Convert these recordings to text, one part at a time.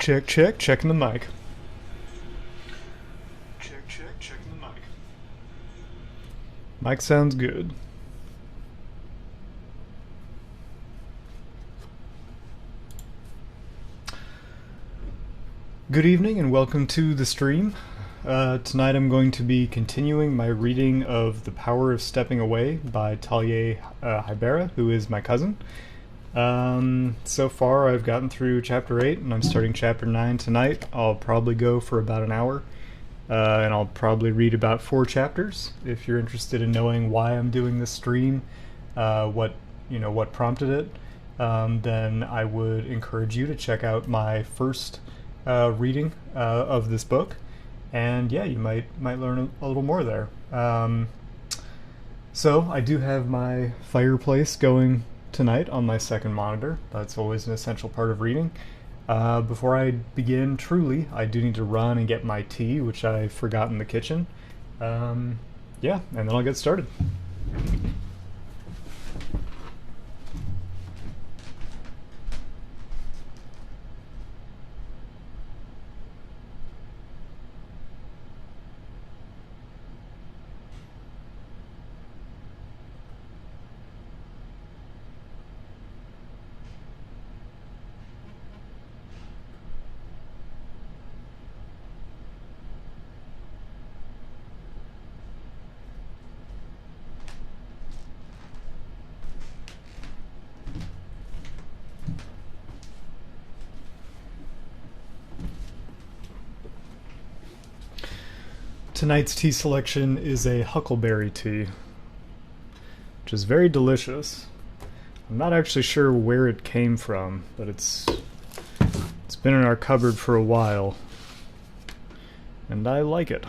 Checking the mic. Checking the mic. Mic sounds good. Good evening and welcome to the stream. Tonight I'm going to be continuing my reading of The Power of Stepping Away by Talia Haibara, who is my cousin. So far I've gotten through chapter 8 and I'm starting chapter 9 tonight. I'll probably go for about an hour, and I'll probably read about 4 chapters. If you're interested in knowing why I'm doing this stream, what prompted it, then I would encourage you to check out my first reading of this book, and yeah, you might learn a little more there. So I do have my fireplace going tonight on my second monitor. That's always an essential part of reading. Before I begin, truly, I do need to run and get my tea, which I forgot in the kitchen. Yeah, and then I'll get started. Tonight's tea selection is a huckleberry tea, which is very delicious. I'm not actually sure where it came from, but it's been in our cupboard for a while, and I like it.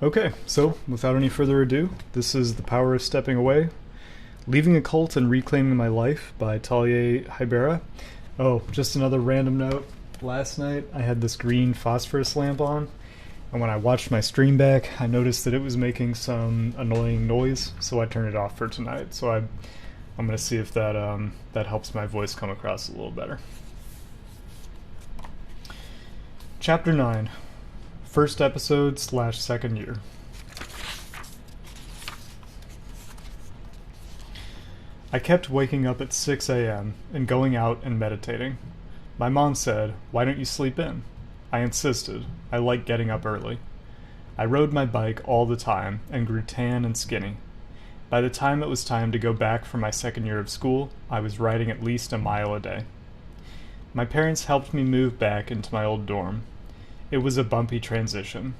Okay, so without any further ado, this is The Power of Stepping Away, Leaving a Cult and Reclaiming My Life by Talia Haibara. Oh, just another random note. Last night I had this green phosphorus lamp on, and when I watched my stream back, I noticed that it was making some annoying noise, so I turned it off for tonight. So I'm going to see if that helps my voice come across a little better. Chapter 9. First episode / second year. I kept waking up at 6 a.m. and going out and meditating. My mom said, "Why don't you sleep in?" I insisted. I like getting up early. I rode my bike all the time and grew tan and skinny. By the time it was time to go back for my second year of school, I was riding at least a mile a day. My parents helped me move back into my old dorm. It was a bumpy transition.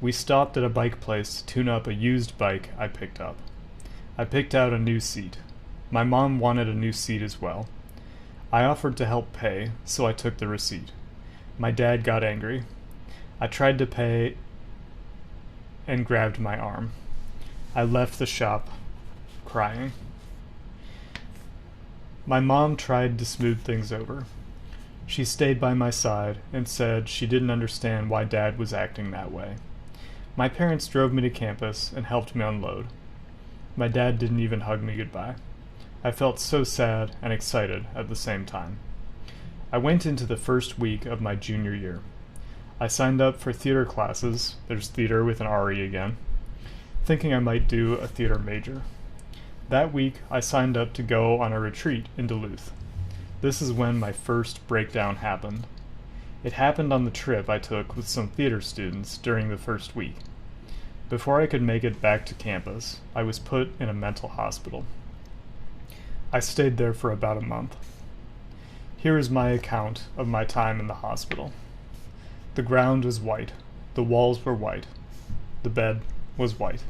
We stopped at a bike place to tune up a used bike I picked up. I picked out a new seat. My mom wanted a new seat as well. I offered to help pay, so I took the receipt. My dad got angry. I tried to pay and grabbed my arm. I left the shop, crying. My mom tried to smooth things over. She stayed by my side and said she didn't understand why Dad was acting that way. My parents drove me to campus and helped me unload. My dad didn't even hug me goodbye. I felt so sad and excited at the same time. I went into the first week of my junior year. I signed up for theater classes, there's theater with an R-E again, thinking I might do a theater major. That week, I signed up to go on a retreat in Duluth. This is when my first breakdown happened. It happened on the trip I took with some theater students during the first week. Before I could make it back to campus, I was put in a mental hospital. I stayed there for about a month. Here is my account of my time in the hospital. The ground was white. The walls were white. The bed was white.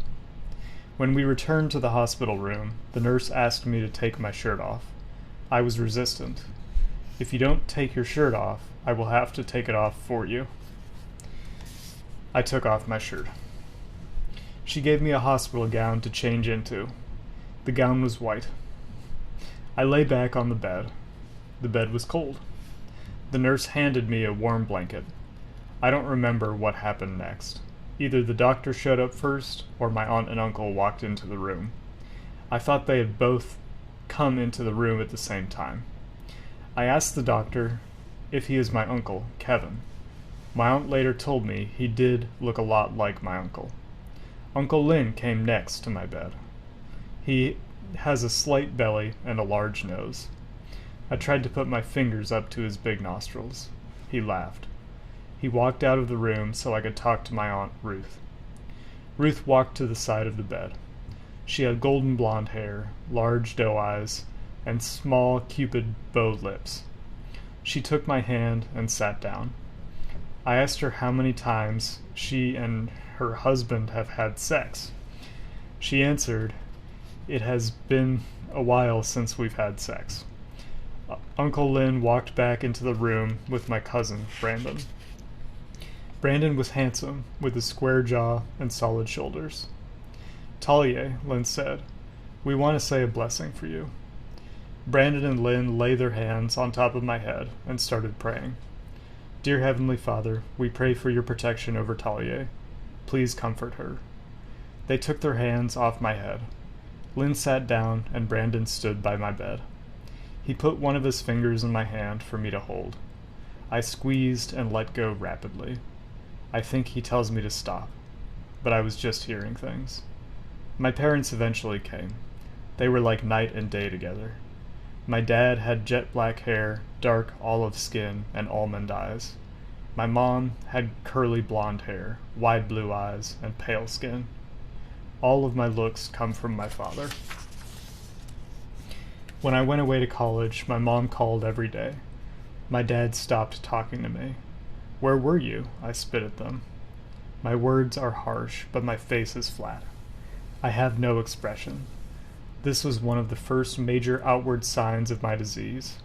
When we returned to the hospital room, the nurse asked me to take my shirt off. I was resistant. "If you don't take your shirt off, I will have to take it off for you." I took off my shirt. She gave me a hospital gown to change into. The gown was white. I lay back on the bed. The bed was cold. The nurse handed me a warm blanket. I don't remember what happened next. Either the doctor showed up first, or my aunt and uncle walked into the room. I thought they had both come into the room at the same time. I asked the doctor if he is my uncle, Kevin. My aunt later told me he did look a lot like my uncle. Uncle Lin came next to my bed. He has a slight belly and a large nose. I tried to put my fingers up to his big nostrils. He laughed. He walked out of the room so I could talk to my Aunt Ruth. Ruth walked to the side of the bed. She had golden blonde hair, large doe eyes, and small cupid bow lips. She took my hand and sat down. I asked her how many times she and her husband have had sex. She answered, "It has been a while since we've had sex." Uncle Lin walked back into the room with my cousin, Brandon. Brandon was handsome, with a square jaw and solid shoulders. "Talia," Lin said, "we want to say a blessing for you." Brandon and Lin lay their hands on top of my head and started praying. "Dear Heavenly Father, we pray for your protection over Talia. Please comfort her." They took their hands off my head. Lin sat down and Brandon stood by my bed. He put one of his fingers in my hand for me to hold. I squeezed and let go rapidly. I think he tells me to stop, but I was just hearing things. My parents eventually came. They were like night and day together. My dad had jet black hair, dark olive skin, and almond eyes. My mom had curly blonde hair, wide blue eyes, and pale skin. All of my looks come from my father. When I went away to college, my mom called every day. My dad stopped talking to me. "Where were you?" I spit at them. My words are harsh, but my face is flat. I have no expression. This was one of the first major outward signs of my disease.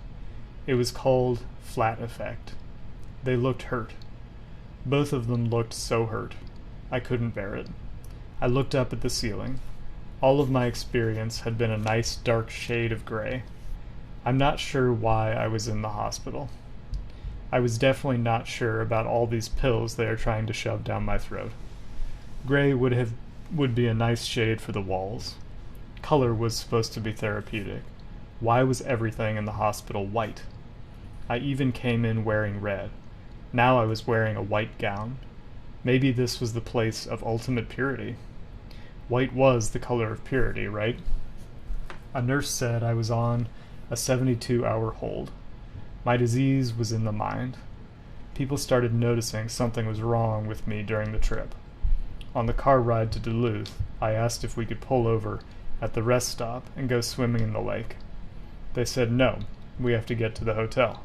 It was called flat effect. They looked hurt. Both of them looked so hurt. I couldn't bear it. I looked up at the ceiling. All of my experience had been a nice dark shade of gray. I'm not sure why I was in the hospital. I was definitely not sure about all these pills they are trying to shove down my throat. Gray would be a nice shade for the walls. Color was supposed to be therapeutic. Why was everything in the hospital white? I even came in wearing red. Now I was wearing a white gown. Maybe this was the place of ultimate purity. White was the color of purity, right? A nurse said I was on a 72-hour hold. My disease was in the mind. People started noticing something was wrong with me during the trip. On the car ride to Duluth, I asked if we could pull over at the rest stop and go swimming in the lake. They said no, we have to get to the hotel.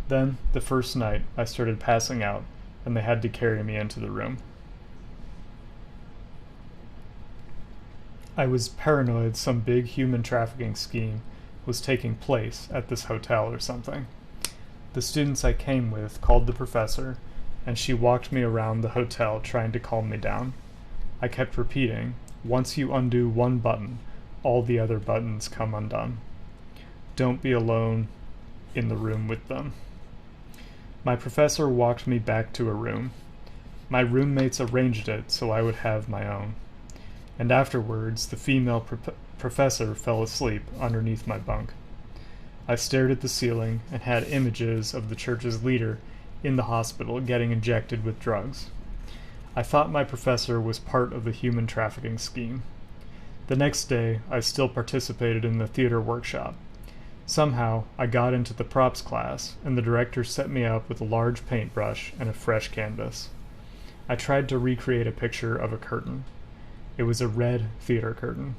Then, the first night, I started passing out, and they had to carry me into the room. I was paranoid some big human trafficking scheme was taking place at this hotel or something. The students I came with called the professor, and she walked me around the hotel trying to calm me down. I kept repeating, "Once you undo one button, all the other buttons come undone. Don't be alone in the room with them." My professor walked me back to a room. My roommates arranged it so I would have my own. And afterwards, the female professor fell asleep underneath my bunk. I stared at the ceiling and had images of the church's leader in the hospital getting injected with drugs. I thought my professor was part of the human trafficking scheme. The next day, I still participated in the theater workshop. Somehow, I got into the props class, and the director set me up with a large paintbrush and a fresh canvas. I tried to recreate a picture of a curtain. It was a red theater curtain.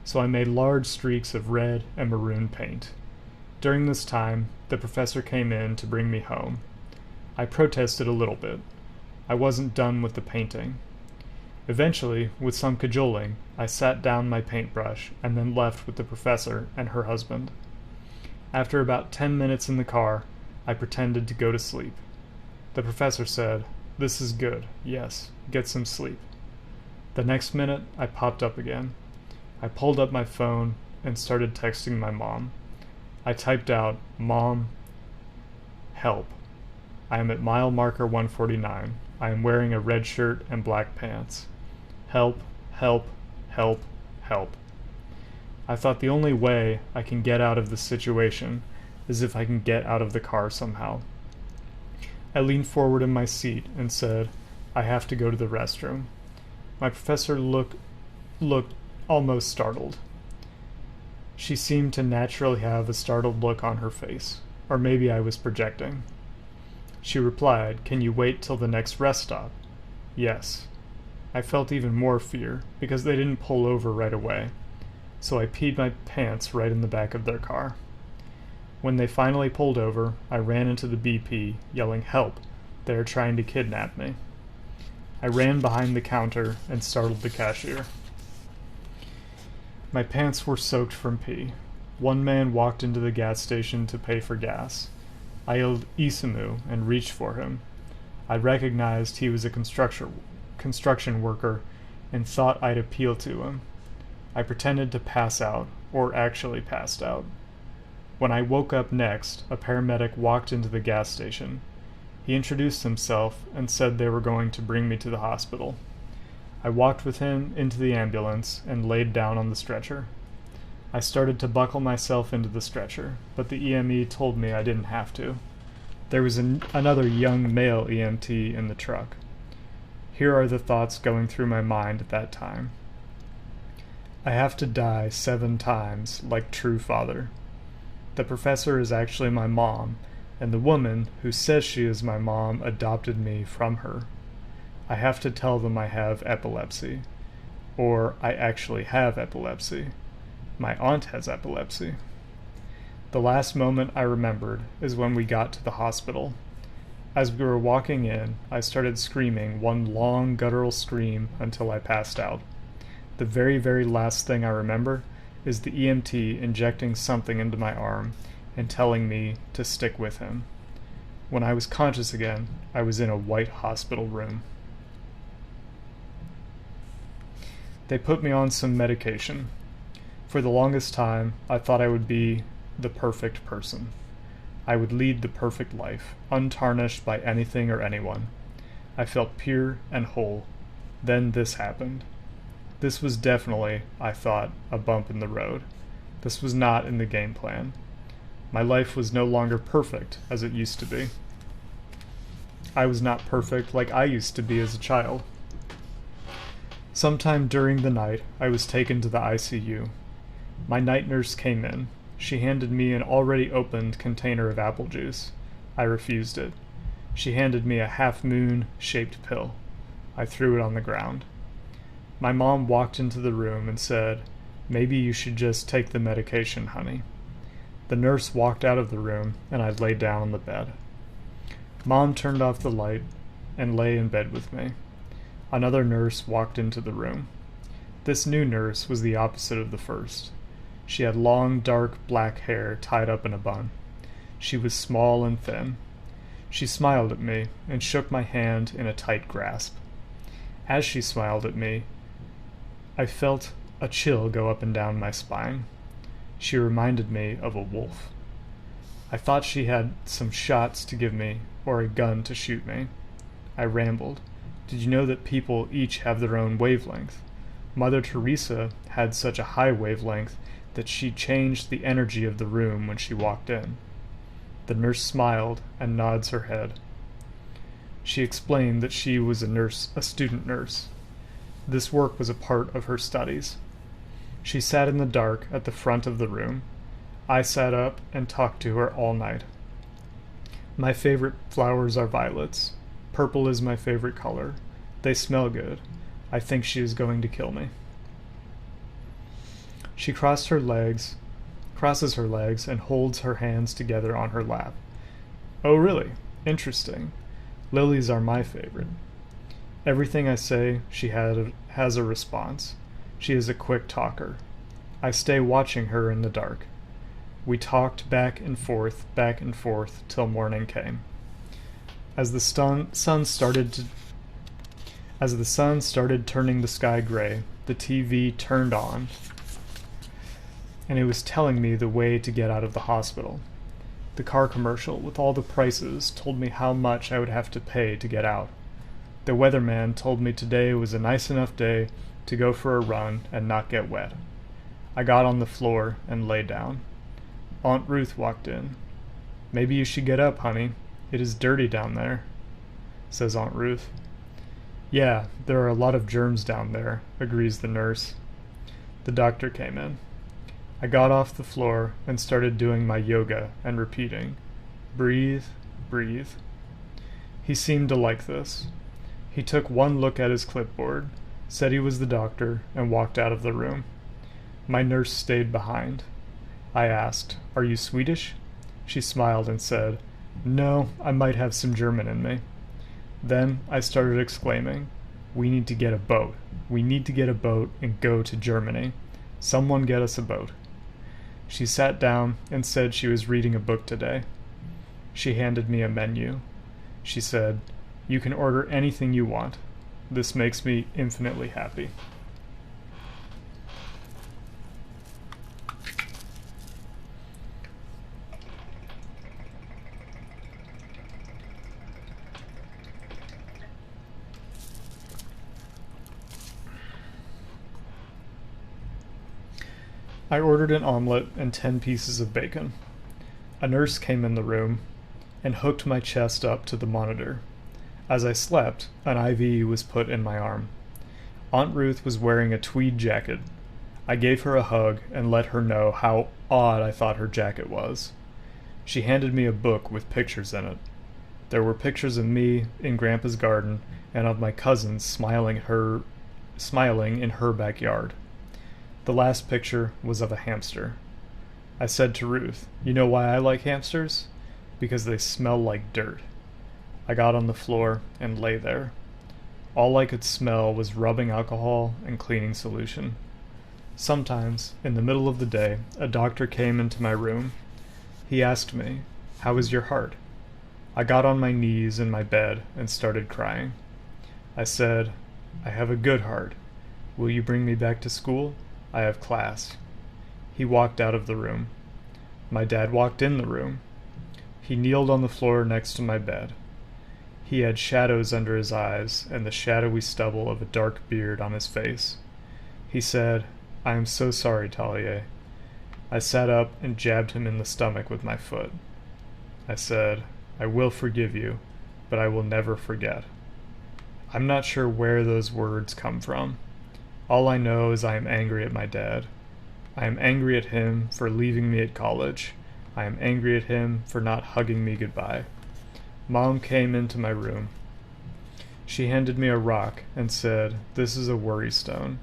So I made large streaks of red and maroon paint. During this time, the professor came in to bring me home. I protested a little bit. I wasn't done with the painting. Eventually, with some cajoling, I sat down my paintbrush and then left with the professor and her husband. After about 10 minutes in the car, I pretended to go to sleep. The professor said, "This is good. Yes, get some sleep." The next minute, I popped up again. I pulled up my phone and started texting my mom. I typed out, "Mom, help." I am at mile marker 149. I am wearing a red shirt and black pants. Help, help, help, help. I thought the only way I can get out of this situation is if I can get out of the car somehow. I leaned forward in my seat and said, I have to go to the restroom. My professor looked almost startled. She seemed to naturally have a startled look on her face, or maybe I was projecting. She replied, Can you wait till the next rest stop? Yes. I felt even more fear, because they didn't pull over right away, so I peed my pants right in the back of their car. When they finally pulled over, I ran into the BP, yelling, Help! They are trying to kidnap me. I ran behind the counter and startled the cashier. My pants were soaked from pee. One man walked into the gas station to pay for gas. I yelled Isamu and reached for him. I recognized he was a construction worker and thought I'd appeal to him. I pretended to pass out, or actually passed out. When I woke up next, a paramedic walked into the gas station. He introduced himself and said they were going to bring me to the hospital. I walked with him into the ambulance and laid down on the stretcher. I started to buckle myself into the stretcher, but the EME told me I didn't have to. There was another young male EMT in the truck. Here are the thoughts going through my mind at that time. I have to die 7 times, like true father. The professor is actually my mom, and the woman who says she is my mom adopted me from her. I have to tell them I have epilepsy, or I actually have epilepsy. My aunt has epilepsy. The last moment I remembered is when we got to the hospital. As we were walking in, I started screaming one long guttural scream until I passed out. The very, very last thing I remember is the EMT injecting something into my arm and telling me to stick with him. When I was conscious again, I was in a white hospital room. They put me on some medication. For the longest time, I thought I would be the perfect person. I would lead the perfect life, untarnished by anything or anyone. I felt pure and whole. Then this happened. This was definitely, I thought, a bump in the road. This was not in the game plan. My life was no longer perfect as it used to be. I was not perfect like I used to be as a child. Sometime during the night, I was taken to the ICU. My night nurse came in. She handed me an already opened container of apple juice. I refused it. She handed me a half-moon-shaped pill. I threw it on the ground. My mom walked into the room and said, "Maybe you should just take the medication, honey." The nurse walked out of the room, and I lay down on the bed. Mom turned off the light and lay in bed with me. Another nurse walked into the room. This new nurse was the opposite of the first. She had long, dark, black hair tied up in a bun. She was small and thin. She smiled at me and shook my hand in a tight grasp. As she smiled at me, I felt a chill go up and down my spine. She reminded me of a wolf. I thought she had some shots to give me or a gun to shoot me. I rambled. Did you know that people each have their own wavelength? Mother Teresa had such a high wavelength that she changed the energy of the room when she walked in. The nurse smiled and nods her head. She explained that she was a student nurse. This work was a part of her studies. She sat in the dark at the front of the room. I sat up and talked to her all night. My favorite flowers are violets. Purple is my favorite color. They smell good. I think she is going to kill me. She crosses her legs, and holds her hands together on her lap. Oh, really? Interesting. Lilies are my favorite. Everything I say, she has a response. She is a quick talker. I stay watching her in the dark. We talked back and forth, till morning came. As the sun started turning the sky gray, the TV turned on, and it was telling me the way to get out of the hospital. The car commercial with all the prices told me how much I would have to pay to get out. The weatherman told me today was a nice enough day to go for a run and not get wet. I got on the floor and lay down. Aunt Ruth walked in. "Maybe you should get up, honey. It is dirty down there," says Aunt Ruth. "Yeah, there are a lot of germs down there," agrees the nurse. The doctor came in. I got off the floor and started doing my yoga and repeating, "Breathe, breathe." He seemed to like this. He took one look at his clipboard, said he was the doctor, and walked out of the room. My nurse stayed behind. I asked, "Are you Swedish?" She smiled and said, "No, I might have some German in me." Then I started exclaiming, "We need to get a boat. We need to get a boat and go to Germany. Someone get us a boat." She sat down and said she was reading a book today. She handed me a menu. She said, "You can order anything you want. This makes me infinitely happy." I ordered an omelet and 10 pieces of bacon. A nurse came in the room and hooked my chest up to the monitor. As I slept, an IV was put in my arm. Aunt Ruth was wearing a tweed jacket. I gave her a hug and let her know how odd I thought her jacket was. She handed me a book with pictures in it. There were pictures of me in Grandpa's garden and of my cousins smiling in her backyard. The last picture was of a hamster. I said to Ruth, "You know why I like hamsters? Because they smell like dirt." I got on the floor and lay there. All I could smell was rubbing alcohol and cleaning solution. Sometimes, in the middle of the day, a doctor came into my room. He asked me, "How is your heart?" I got on my knees in my bed and started crying. I said, "I have a good heart. Will you bring me back to school? I have class." He walked out of the room. My dad walked in the room. He kneeled on the floor next to my bed. He had shadows under his eyes and the shadowy stubble of a dark beard on his face. He said, "I am so sorry, Talia." I sat up and jabbed him in the stomach with my foot. I said, "I will forgive you, but I will never forget." I'm not sure where those words come from. All I know is I am angry at my dad. I am angry at him for leaving me at college. I am angry at him for not hugging me goodbye. Mom came into my room. She handed me a rock and said, "This is a worry stone."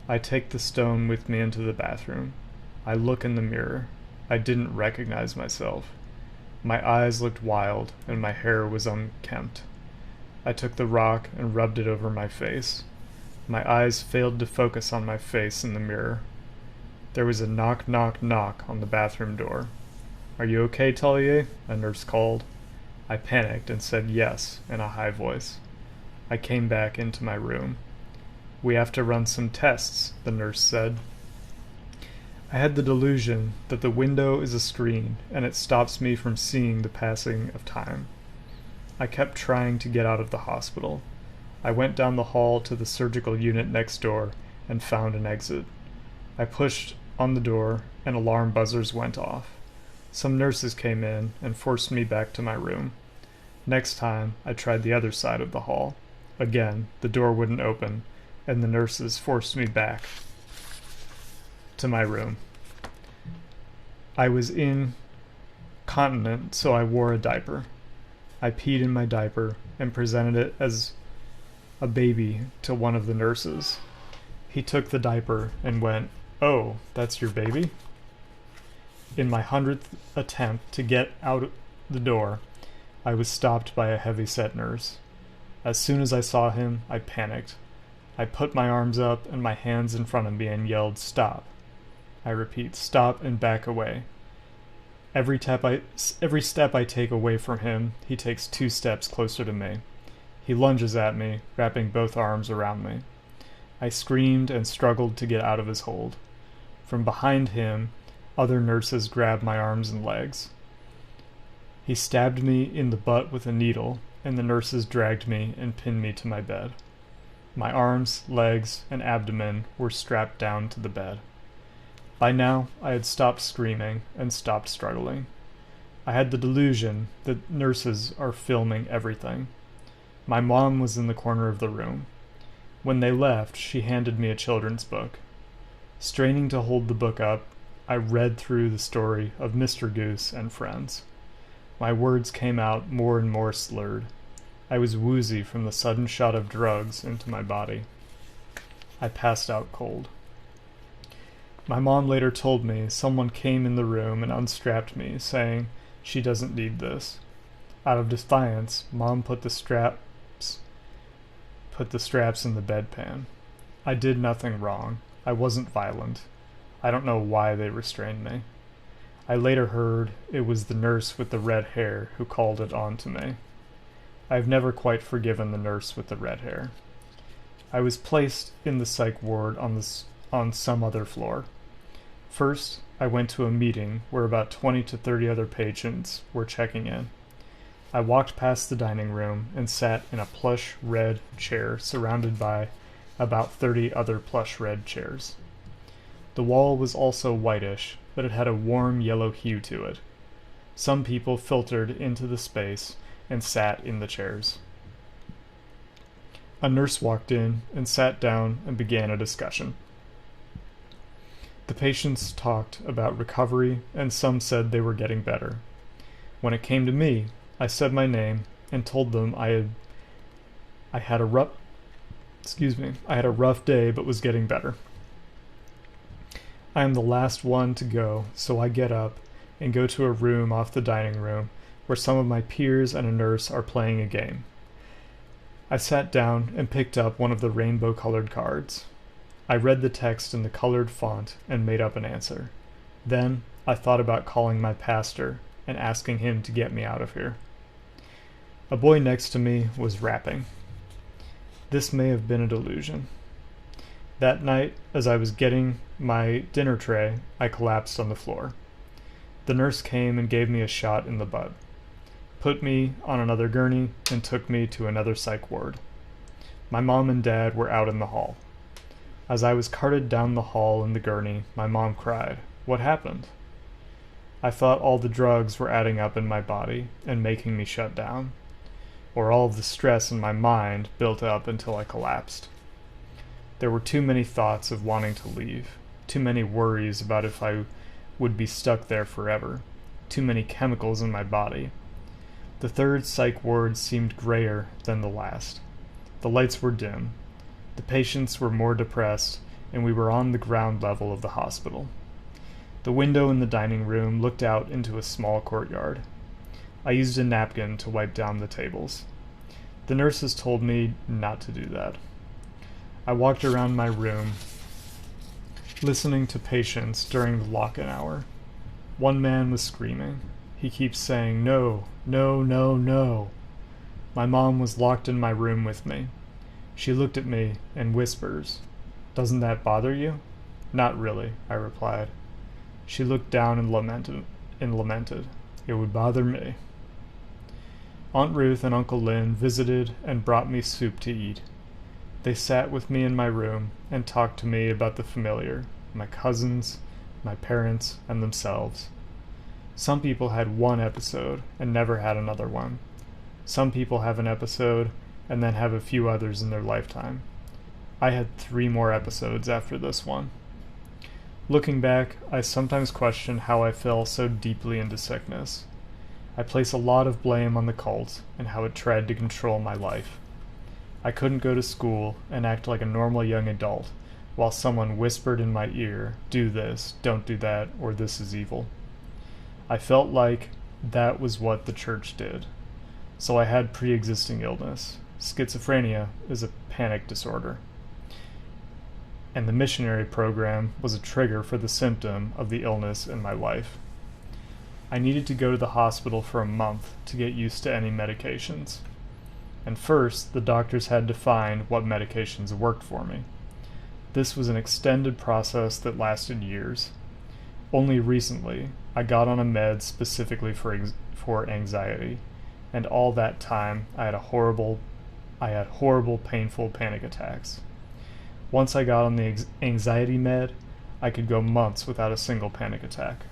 I take the stone with me into the bathroom. I look in the mirror. I didn't recognize myself. My eyes looked wild and my hair was unkempt. I took the rock and rubbed it over my face. My eyes failed to focus on my face in the mirror. There was a knock, knock, knock on the bathroom door. "Are you okay, Talia?" a nurse called. I panicked and said yes in a high voice. I came back into my room. "We have to run some tests," the nurse said. I had the delusion that the window is a screen and it stops me from seeing the passing of time. I kept trying to get out of the hospital. I went down the hall to the surgical unit next door and found an exit. I pushed on the door and alarm buzzers went off. Some nurses came in and forced me back to my room. Next time, I tried the other side of the hall. Again, the door wouldn't open, and the nurses forced me back to my room. I was incontinent, so I wore a diaper. I peed in my diaper and presented it as a baby to one of the nurses. He took the diaper and went, "Oh, that's your baby?" In my 100th attempt to get out the door, I was stopped by a heavy-set nurse. As soon as I saw him, I panicked. I put my arms up and my hands in front of me and yelled, "Stop." I repeat, "Stop and back away." Every step I take away from him, he takes 2 steps closer to me. He lunges at me, wrapping both arms around me. I screamed and struggled to get out of his hold. From behind him, other nurses grabbed my arms and legs. He stabbed me in the butt with a needle, and the nurses dragged me and pinned me to my bed. My arms, legs, and abdomen were strapped down to the bed. By now, I had stopped screaming and stopped struggling. I had the delusion that nurses are filming everything. My mom was in the corner of the room. When they left, she handed me a children's book. Straining to hold the book up, I read through the story of Mr. Goose and Friends. My words came out more and more slurred. I was woozy from the sudden shot of drugs into my body. I passed out cold. My mom later told me someone came in the room and unstrapped me, saying she doesn't need this. Out of defiance, Mom put the straps in the bedpan. I did nothing wrong. I wasn't violent. I don't know why they restrained me. I later heard it was the nurse with the red hair who called it on to me. I have never quite forgiven the nurse with the red hair. I was placed in the psych ward on some other floor. First, I went to a meeting where about 20 to 30 other patients were checking in. I walked past the dining room and sat in a plush red chair surrounded by about 30 other plush red chairs. The wall was also whitish, but it had a warm yellow hue to it. Some people filtered into the space and sat in the chairs. A nurse walked in and sat down and began a discussion. The patients talked about recovery, and some said they were getting better. When it came to me, I said my name and told them I had a rough day but was getting better. I am the last one to go, so I get up and go to a room off the dining room where some of my peers and a nurse are playing a game. I sat down and picked up one of the rainbow-colored cards. I read the text in the colored font and made up an answer. Then I thought about calling my pastor and asking him to get me out of here. A boy next to me was rapping. This may have been a delusion. That night, as I was getting my dinner tray, I collapsed on the floor. The nurse came and gave me a shot in the butt, put me on another gurney, and took me to another psych ward. My mom and dad were out in the hall. As I was carted down the hall in the gurney, my mom cried, "What happened?" I thought all the drugs were adding up in my body and making me shut down, or all of the stress in my mind built up until I collapsed. There were too many thoughts of wanting to leave, too many worries about if I would be stuck there forever, too many chemicals in my body. The third psych ward seemed grayer than the last. The lights were dim. The patients were more depressed, and we were on the ground level of the hospital. The window in the dining room looked out into a small courtyard. I used a napkin to wipe down the tables. The nurses told me not to do that. I walked around my room, listening to patients during the lock-in hour. One man was screaming. He keeps saying, "No, no, no, no." My mom was locked in my room with me. She looked at me and whispers, "Doesn't that bother you?" "Not really," I replied. She looked down and lamented. "It would bother me." Aunt Ruth and Uncle Lynn visited and brought me soup to eat. They sat with me in my room and talked to me about the familiar, my cousins, my parents, and themselves. Some people had one episode and never had another one. Some people have an episode and then have a few others in their lifetime. I had 3 more episodes after this one. Looking back, I sometimes question how I fell so deeply into sickness. I place a lot of blame on the cult and how it tried to control my life. I couldn't go to school and act like a normal young adult while someone whispered in my ear, "Do this, don't do that, or this is evil." I felt like that was what the church did. So I had pre-existing illness. Schizophrenia is a panic disorder. And the missionary program was a trigger for the symptom of the illness in my life. I needed to go to the hospital for a month to get used to any medications. And first, the doctors had to find what medications worked for me. This was an extended process that lasted years. Only recently, I got on a med specifically for for anxiety, and all that time I had horrible, painful panic attacks. Once I got on the anxiety med, I could go months without a single panic attack,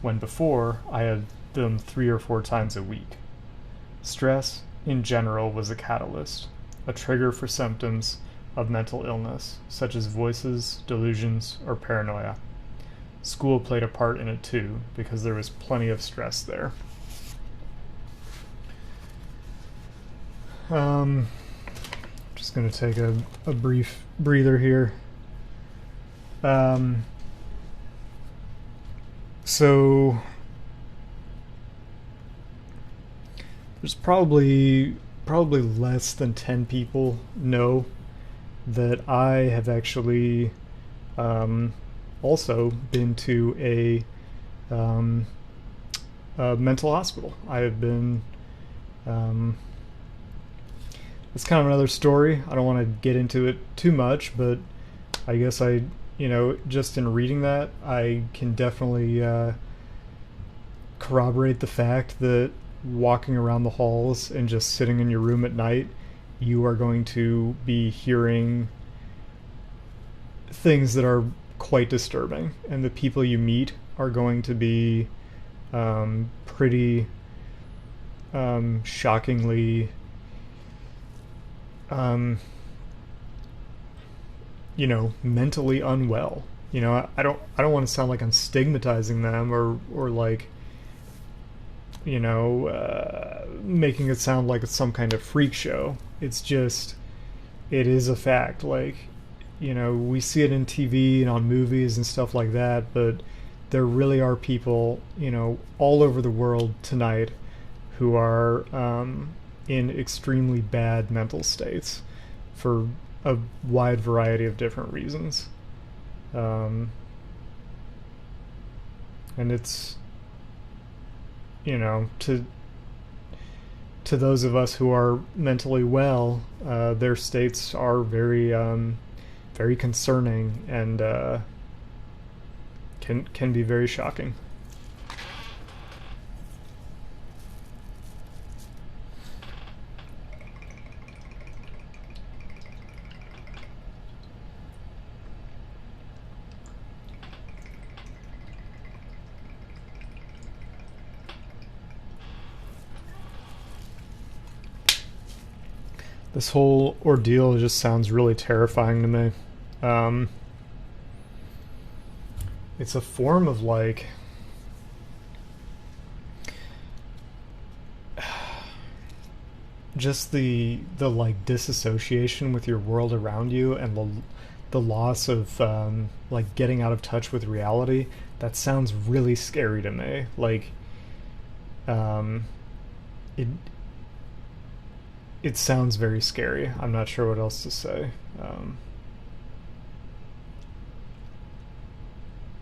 when before I had them 3 or 4 times a week. Stress, in general, was a catalyst, a trigger for symptoms of mental illness, such as voices, delusions, or paranoia. School played a part in it too, because there was plenty of stress there. Just going to take a brief breather here. So there's probably less than 10 people know that I have actually also been to a mental hospital. I have been it's kind of another story. I don't want to get into it too much, but I guess just in reading that, I can definitely corroborate the fact that walking around the halls and just sitting in your room at night, you are going to be hearing things that are quite disturbing, and the people you meet are going to be pretty shockingly mentally unwell. I don't want to sound like I'm stigmatizing them or like making it sound like it's some kind of freak show. It's just, it is a fact. Like, we see it in TV and on movies and stuff like that, but there really are people, all over the world tonight who are in extremely bad mental states for a wide variety of different reasons. And it's, to those of us who are mentally well, their states are very, very concerning and can be very shocking. This whole ordeal just sounds really terrifying to me. It's a form of like just the like disassociation with your world around you and the loss of like getting out of touch with reality. That sounds really scary to me. Like it sounds very scary. I'm not sure what else to say.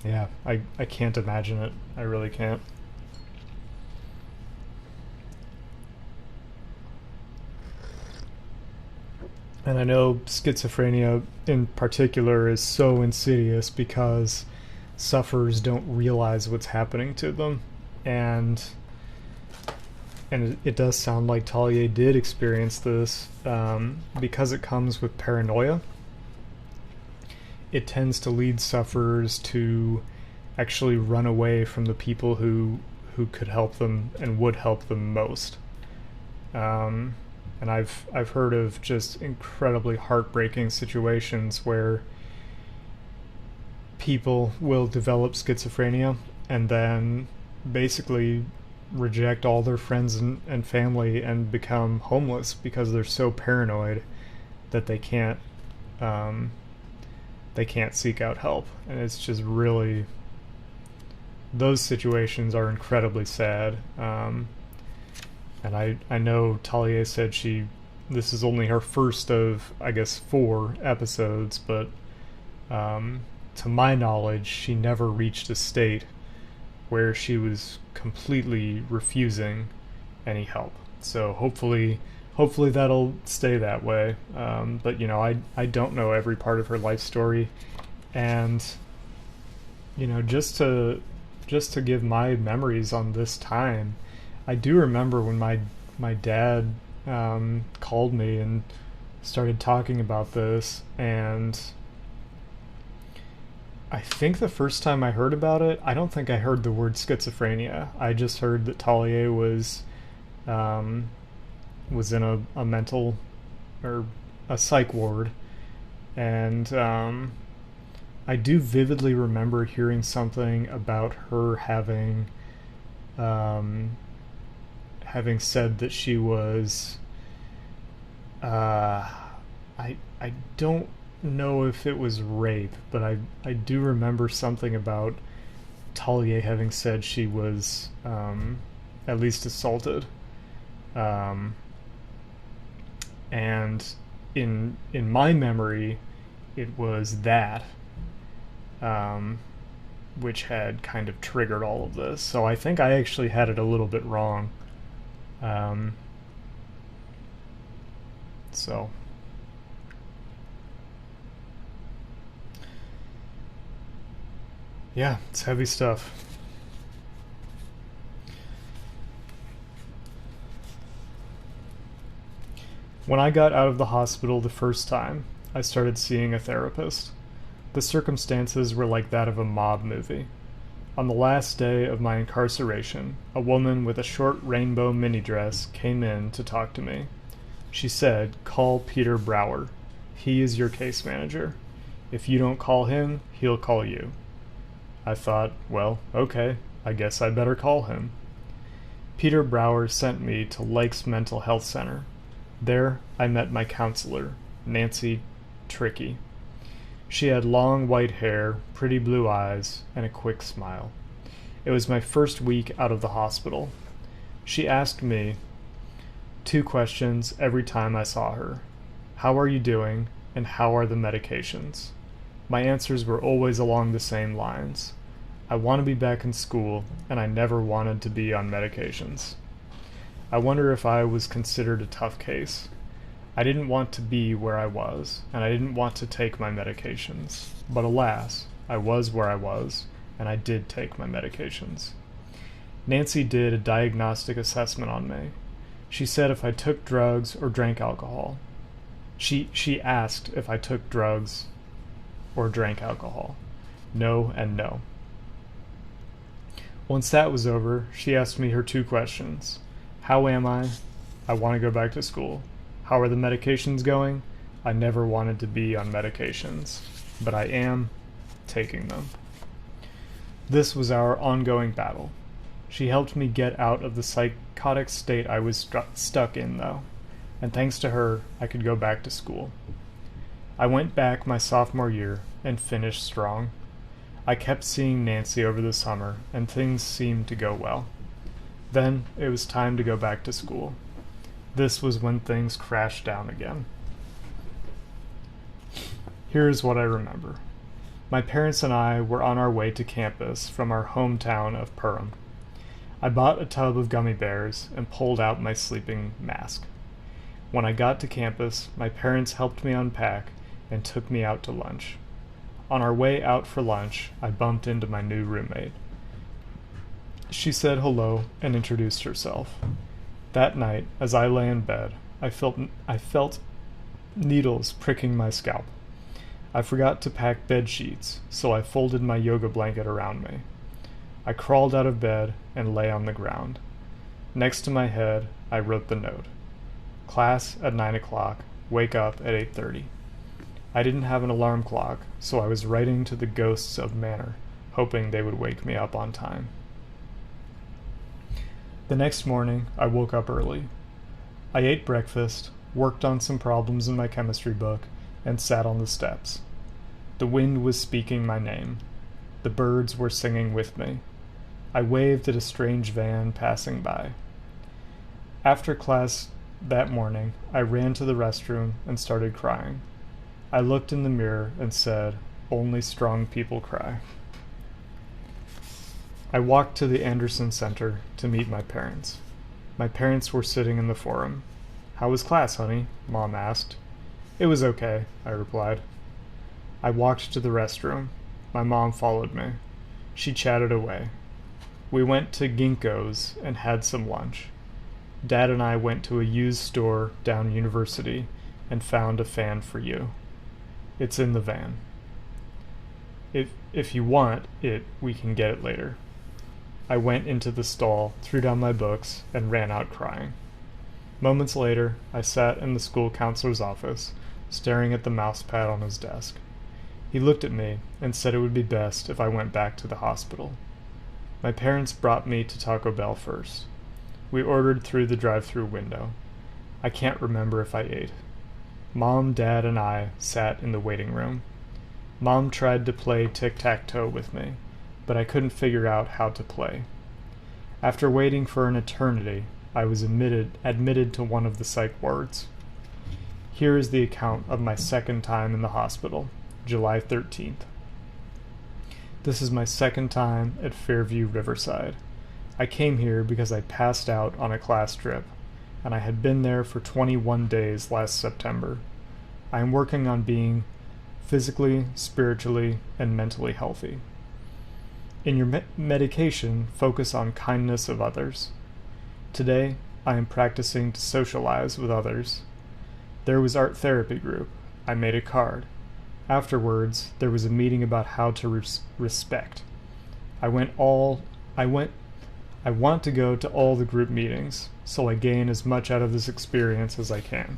Yeah, I can't imagine it. I really can't. And I know schizophrenia in particular is so insidious because sufferers don't realize what's happening to them. And it does sound like Talia did experience this because it comes with paranoia. It tends to lead sufferers to actually run away from the people who could help them and would help them most. And I've heard of just incredibly heartbreaking situations where people will develop schizophrenia and then basically reject all their friends and family and become homeless because they're so paranoid that they can't seek out help. And it's just really, those situations are incredibly sad. And I know Talia said this is only her first of, I guess, 4 episodes, but to my knowledge, she never reached a state where she was completely refusing any help. So hopefully that'll stay that way. But I don't know every part of her life story, and just to give my memories on this time, I do remember when my dad called me and started talking about this, and I think the first time I heard about it, I don't think I heard the word schizophrenia. I just heard that Talia um, was in a mental or a psych ward, and I do vividly remember hearing something about her um, having said that she was. I don't know if it was rape, but I do remember something about Talia having said she was at least assaulted, um, and in my memory, it was that um, which had kind of triggered all of this. So I think I actually had it a little bit wrong. Um, so. Yeah, it's heavy stuff. When I got out of the hospital the first time, I started seeing a therapist. The circumstances were like that of a mob movie. On the last day of my incarceration, a woman with a short rainbow mini dress came in to talk to me. She said, "Call Peter Brower. He is your case manager. If you don't call him, he'll call you." I thought, well, okay, I guess I better call him. Peter Brower sent me to Lakes Mental Health Center. There, I met my counselor, Nancy Tricky. She had long white hair, pretty blue eyes, and a quick smile. It was my first week out of the hospital. She asked me 2 questions every time I saw her. How are you doing, and how are the medications? My answers were always along the same lines. I want to be back in school, and I never wanted to be on medications. I wonder if I was considered a tough case. I didn't want to be where I was, and I didn't want to take my medications. But alas, I was where I was, and I did take my medications. Nancy did a diagnostic assessment on me. She said if I took drugs or drank alcohol. She asked if I took drugs or drank alcohol. No and no. Once that was over, she asked me her 2 questions. How am I? I want to go back to school. How are the medications going? I never wanted to be on medications, but I am taking them. This was our ongoing battle. She helped me get out of the psychotic state I was stuck in, though, and thanks to her, I could go back to school. I went back my sophomore year and finished strong. I kept seeing Nancy over the summer, and things seemed to go well. Then it was time to go back to school. This was when things crashed down again. Here's what I remember. My parents and I were on our way to campus from our hometown of Perham. I bought a tub of gummy bears and pulled out my sleeping mask. When I got to campus, my parents helped me unpack and took me out to lunch. On our way out for lunch, I bumped into my new roommate. She said hello and introduced herself. That night, as I lay in bed, I felt needles pricking my scalp. I forgot to pack bed sheets, so I folded my yoga blanket around me. I crawled out of bed and lay on the ground. Next to my head, I wrote the note. Class at 9 o'clock, wake up at 8:30. I didn't have an alarm clock, so I was writing to the ghosts of Manor, hoping they would wake me up on time. The next morning, I woke up early. I ate breakfast, worked on some problems in my chemistry book, and sat on the steps. The wind was speaking my name. The birds were singing with me. I waved at a strange van passing by. After class that morning, I ran to the restroom and started crying. I looked in the mirror and said, "Only strong people cry." I walked to the Anderson Center to meet my parents. My parents were sitting in the forum. "How was class, honey?" Mom asked. "It was okay," I replied. I walked to the restroom. My mom followed me. She chatted away. We went to Ginkgo's and had some lunch. Dad and I went to a used store down University and found a fan for you. It's in the van. If you want it, we can get it later. I went into the stall, threw down my books, and ran out crying. Moments later, I sat in the school counselor's office, staring at the mouse pad on his desk. He looked at me and said it would be best if I went back to the hospital. My parents brought me to Taco Bell first. We ordered through the drive-thru window. I can't remember if I ate. Mom, Dad, and I sat in the waiting room. Mom tried to play tic-tac-toe with me, but I couldn't figure out how to play. After waiting for an eternity, I was admitted to one of the psych wards. Here is the account of my second time in the hospital, July 13th. This is my second time at Fairview Riverside. I came here because I passed out on a class trip, and I had been there for 21 days last September. I am working on being physically, spiritually, and mentally healthy. In your medication, focus on kindness of others. Today, I am practicing to socialize with others. There was art therapy group. I made a card. Afterwards, there was a meeting about how to respect. I want to go to all the group meetings, so I gain as much out of this experience as I can.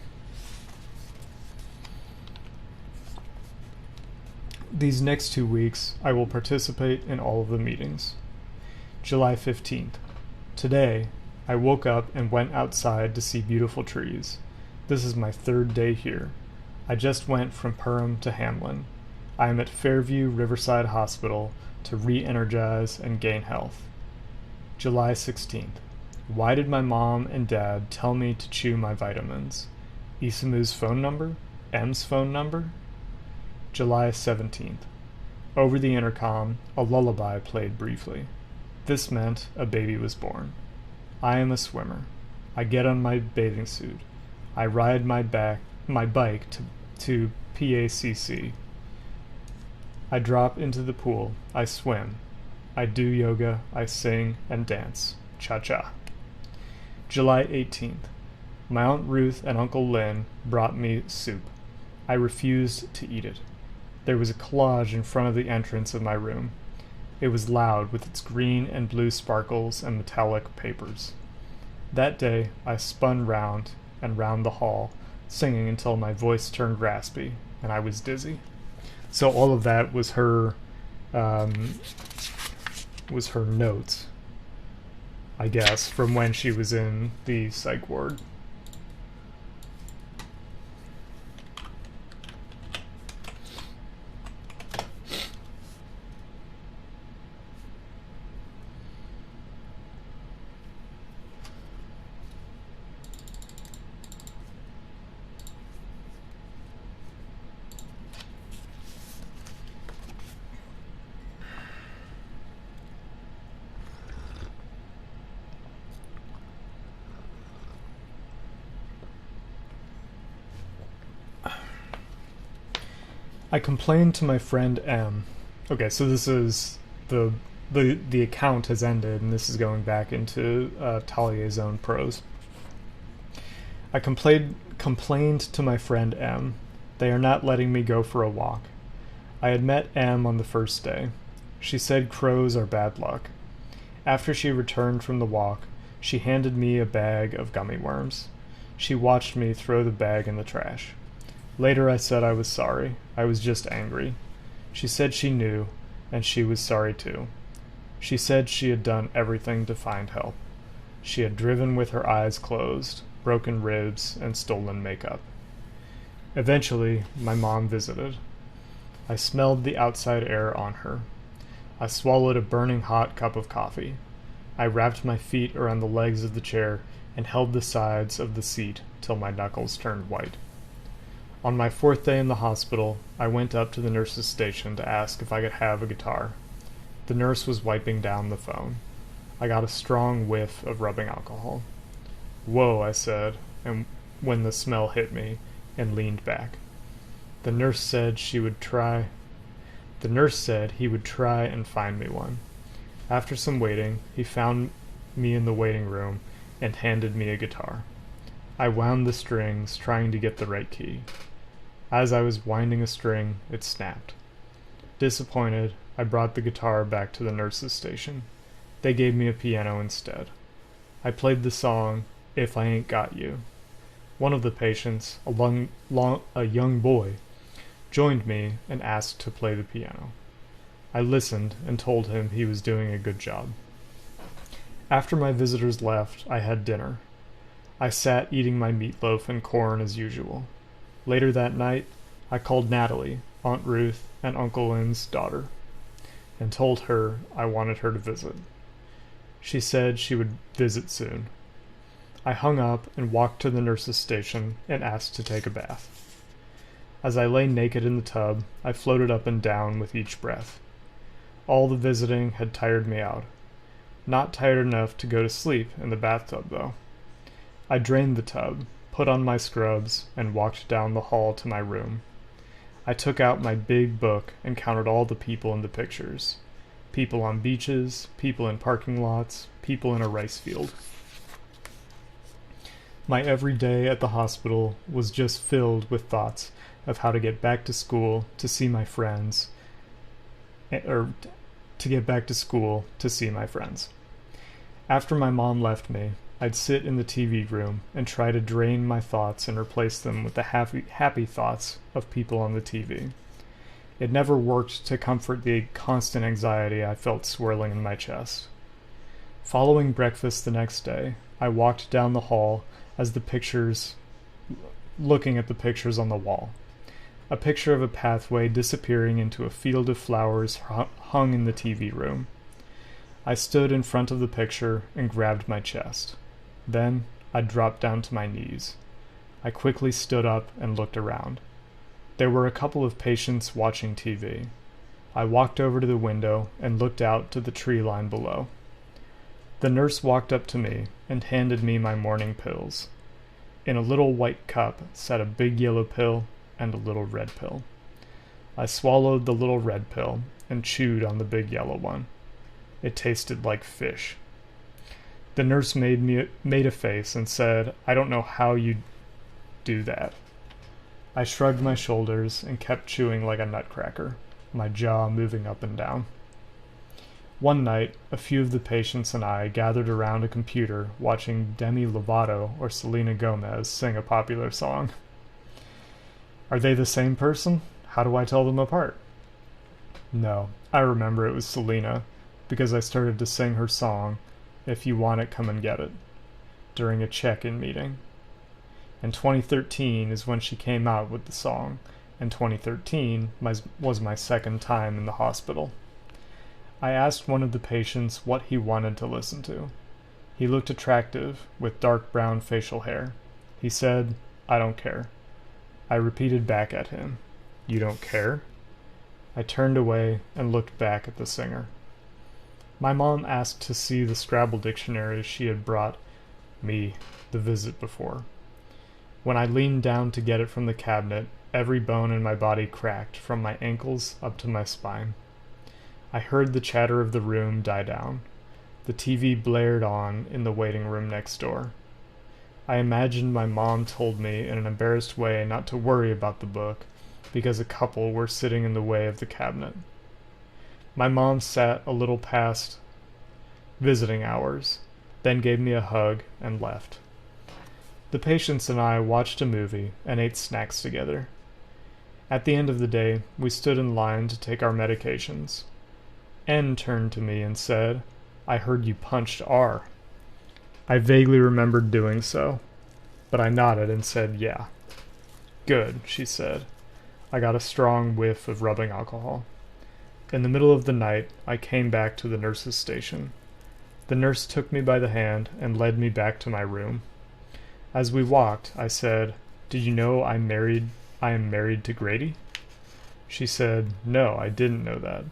These next 2 weeks, I will participate in all of the meetings. July 15th. Today, I woke up and went outside to see beautiful trees. This is my third day here. I just went from Perham to Hamlin. I am at Fairview Riverside Hospital to re-energize and gain health. July 16th. Why did my mom and dad tell me to chew my vitamins? Isamu's phone number? M's phone number? July 17th. Over the intercom, a lullaby played briefly. This meant a baby was born. I am a swimmer. I get on my bathing suit. I ride my bike to PACC. I drop into the pool. I swim. I do yoga. I sing and dance. Cha-cha. July 18th. My Aunt Ruth and Uncle Lynn brought me soup. I refused to eat it. There was a collage in front of the entrance of my room. It was loud with its green and blue sparkles and metallic papers. That day, I spun round and round the hall, singing until my voice turned raspy, and I was dizzy. So all of that was her notes, I guess, from when she was in the psych ward. I complained to my friend M. Okay, so this is the account has ended, and this is going back into Talia's own prose. I complained to my friend M. They are not letting me go for a walk. I had met M on the first day. She said crows are bad luck. After she returned from the walk, she handed me a bag of gummy worms. She watched me throw the bag in the trash. Later I said I was sorry. I was just angry. She said she knew, and she was sorry too. She said she had done everything to find help. She had driven with her eyes closed, broken ribs, and stolen makeup. Eventually, my mom visited. I smelled the outside air on her. I swallowed a burning hot cup of coffee. I wrapped my feet around the legs of the chair and held the sides of the seat till my knuckles turned white. On my fourth day in the hospital, I went up to the nurse's station to ask if I could have a guitar. The nurse was wiping down the phone. I got a strong whiff of rubbing alcohol. "Whoa," I said, and when the smell hit me, and leaned back. The nurse said he would try and find me one. After some waiting, he found me in the waiting room and handed me a guitar. I wound the strings, trying to get the right key. As I was winding a string, it snapped. Disappointed, I brought the guitar back to the nurse's station. They gave me a piano instead. I played the song, If I Ain't Got You. One of the patients, a young boy, joined me and asked to play the piano. I listened and told him he was doing a good job. After my visitors left, I had dinner. I sat eating my meatloaf and corn as usual. Later that night, I called Natalie, Aunt Ruth, and Uncle Lynn's daughter, and told her I wanted her to visit. She said she would visit soon. I hung up and walked to the nurse's station and asked to take a bath. As I lay naked in the tub, I floated up and down with each breath. All the visiting had tired me out. Not tired enough to go to sleep in the bathtub, though. I drained the tub, put on my scrubs, and walked down the hall to my room. I took out my big book and counted all the people in the pictures. People on beaches, people in parking lots, people in a rice field. My every day at the hospital was just filled with thoughts of how to get back to school to see my friends, After my mom left me, I'd sit in the TV room and try to drain my thoughts and replace them with the happy thoughts of people on the TV. It never worked to comfort the constant anxiety I felt swirling in my chest. Following breakfast the next day, I walked down the hall looking at the pictures on the wall. A picture of a pathway disappearing into a field of flowers hung in the TV room. I stood in front of the picture and grabbed my chest. Then I dropped down to my knees. I quickly stood up and looked around. There were a couple of patients watching TV. I walked over to the window and looked out to the tree line below. The nurse walked up to me and handed me my morning pills. In a little white cup sat a big yellow pill and a little red pill. I swallowed the little red pill and chewed on the big yellow one. It tasted like fish. The nurse made a face and said, "I don't know how you do that." I shrugged my shoulders and kept chewing like a nutcracker, my jaw moving up and down. One night, a few of the patients and I gathered around a computer watching Demi Lovato or Selena Gomez sing a popular song. Are they the same person? How do I tell them apart? No, I remember it was Selena, because I started to sing her song, "If You Want It, Come and Get It," during a check-in meeting. And 2013 is when she came out with the song, and 2013 was my second time in the hospital. I asked one of the patients what he wanted to listen to. He looked attractive, with dark brown facial hair. He said, "I don't care." I repeated back at him, "You don't care?" I turned away and looked back at the singer. My mom asked to see the Scrabble dictionary she had brought me the visit before. When I leaned down to get it from the cabinet, every bone in my body cracked from my ankles up to my spine. I heard the chatter of the room die down. The TV blared on in the waiting room next door. I imagined my mom told me in an embarrassed way not to worry about the book because a couple were sitting in the way of the cabinet. My mom sat a little past visiting hours, then gave me a hug and left. The patients and I watched a movie and ate snacks together. At the end of the day, we stood in line to take our medications. N turned to me and said, "I heard you punched R." I vaguely remembered doing so, but I nodded and said, "Yeah." "Good," she said. I got a strong whiff of rubbing alcohol. In the middle of the night, I came back to the nurse's station. The nurse took me by the hand and led me back to my room. As we walked, I said, "Did you know I am married to Grady?" She said, "No, I didn't know that."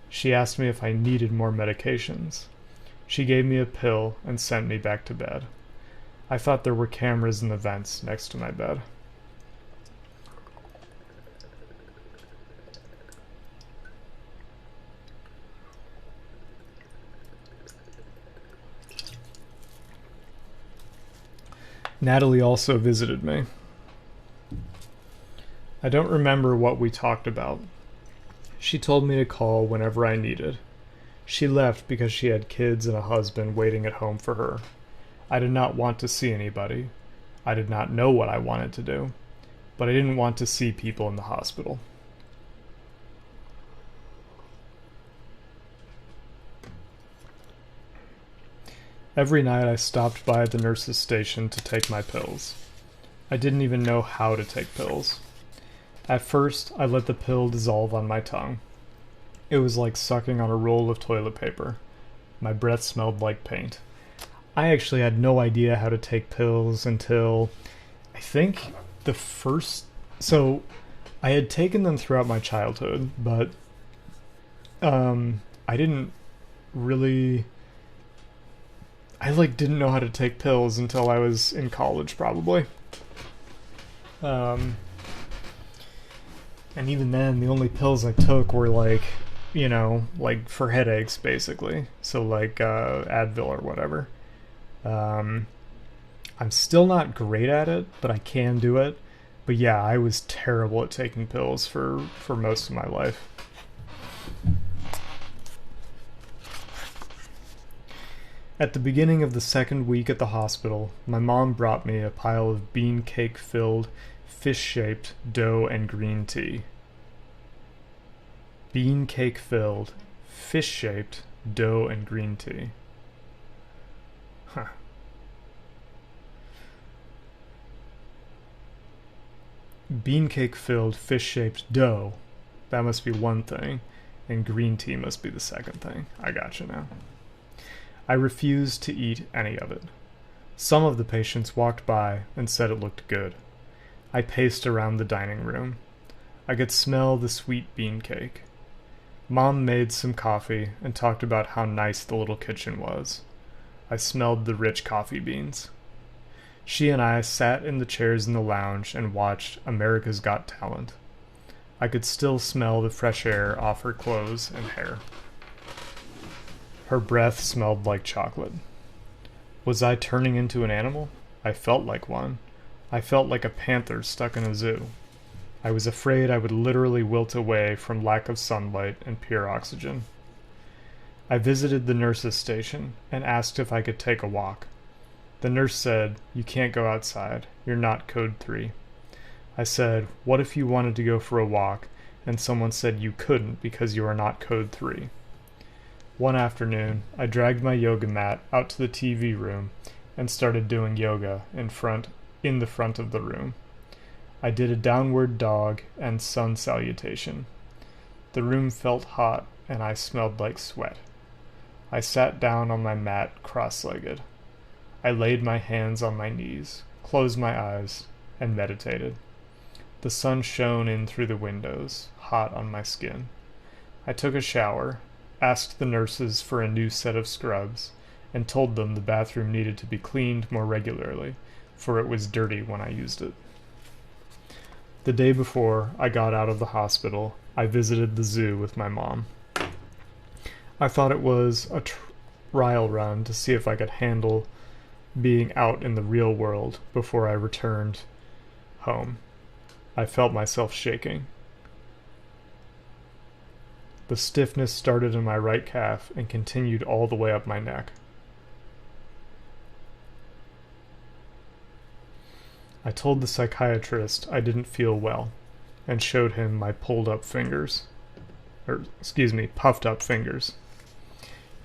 She asked me if I needed more medications. She gave me a pill and sent me back to bed. I thought there were cameras in the vents next to my bed. Natalie also visited me. I don't remember what we talked about. She told me to call whenever I needed. She left because she had kids and a husband waiting at home for her. I did not want to see anybody. I did not know what I wanted to do, but I didn't want to see people in the hospital. Every night I stopped by the nurse's station to take my pills. I didn't even know how to take pills. At first, I let the pill dissolve on my tongue. It was like sucking on a roll of toilet paper. My breath smelled like paint. I actually had no idea how to take pills until, I think, the first... So, I had taken them throughout my childhood, but I didn't really... I didn't know how to take pills until I was in college, probably. And even then, the only pills I took were for headaches, basically. So Advil or whatever. I'm still not great at it, but I can do it. But yeah, I was terrible at taking pills for most of my life. At the beginning of the second week at the hospital, my mom brought me a pile of bean cake-filled, fish-shaped dough and green tea. Bean cake-filled, fish-shaped dough and green tea. Huh. Bean cake-filled, fish-shaped dough. That must be one thing, and green tea must be the second thing. I gotcha now. I refused to eat any of it. Some of the patients walked by and said it looked good. I paced around the dining room. I could smell the sweet bean cake. Mom made some coffee and talked about how nice the little kitchen was. I smelled the rich coffee beans. She and I sat in the chairs in the lounge and watched America's Got Talent. I could still smell the fresh air off her clothes and hair. Her breath smelled like chocolate. Was I turning into an animal? I felt like one. I felt like a panther stuck in a zoo. I was afraid I would literally wilt away from lack of sunlight and pure oxygen. I visited the nurse's station and asked if I could take a walk. The nurse said, "You can't go outside. You're not code 3. I said, "What if you wanted to go for a walk and someone said you couldn't because you are not code 3? One afternoon, I dragged my yoga mat out to the TV room and started doing yoga in the front of the room. I did a downward dog and sun salutation. The room felt hot and I smelled like sweat. I sat down on my mat cross-legged. I laid my hands on my knees, closed my eyes, and meditated. The sun shone in through the windows, hot on my skin. I took a shower, asked the nurses for a new set of scrubs, and told them the bathroom needed to be cleaned more regularly, for it was dirty when I used it. The day before I got out of the hospital, I visited the zoo with my mom. I thought it was a trial run to see if I could handle being out in the real world before I returned home. I felt myself shaking. The stiffness started in my right calf and continued all the way up my neck. I told the psychiatrist I didn't feel well and showed him my puffed up fingers.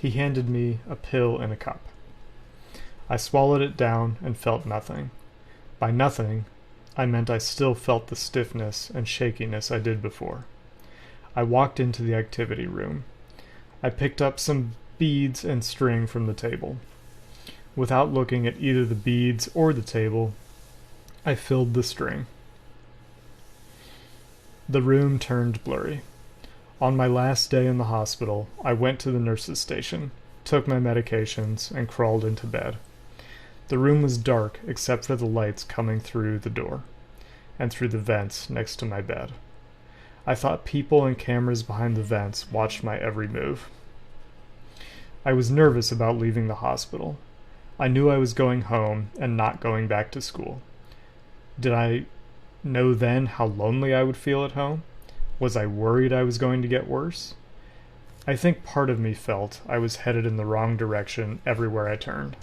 He handed me a pill in a cup. I swallowed it down and felt nothing. By nothing, I meant I still felt the stiffness and shakiness I did before. I walked into the activity room. I picked up some beads and string from the table. Without looking at either the beads or the table, I filled the string. The room turned blurry. On my last day in the hospital, I went to the nurse's station, took my medications, and crawled into bed. The room was dark except for the lights coming through the door and through the vents next to my bed. I thought people and cameras behind the vents watched my every move. I was nervous about leaving the hospital. I knew I was going home and not going back to school. Did I know then how lonely I would feel at home? Was I worried I was going to get worse? I think part of me felt I was headed in the wrong direction everywhere I turned.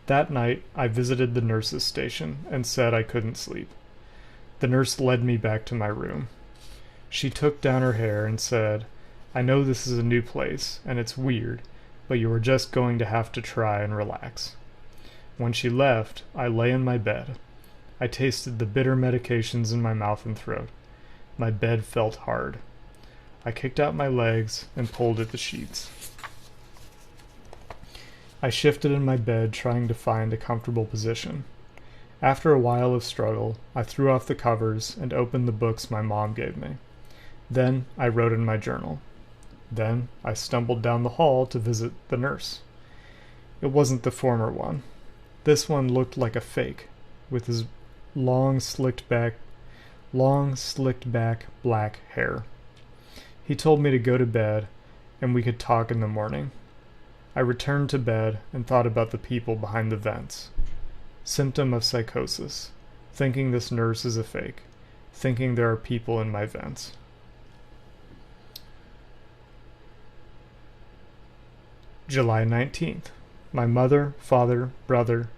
That night, I visited the nurse's station and said I couldn't sleep. The nurse led me back to my room. She took down her hair and said, "I know this is a new place, and it's weird, but you are just going to have to try and relax." When she left, I lay in my bed. I tasted the bitter medications in my mouth and throat. My bed felt hard. I kicked out my legs and pulled at the sheets. I shifted in my bed, trying to find a comfortable position. After a while of struggle, I threw off the covers and opened the books my mom gave me. Then I wrote in my journal. Then I stumbled down the hall to visit the nurse. It wasn't the former one. This one looked like a fake, with his long slicked back black hair. He told me to go to bed and we could talk in the morning. I returned to bed and thought about the people behind the vents. Symptom of psychosis. Thinking this nurse is a fake. Thinking there are people in my vents. July 19th. My mother, father, brother,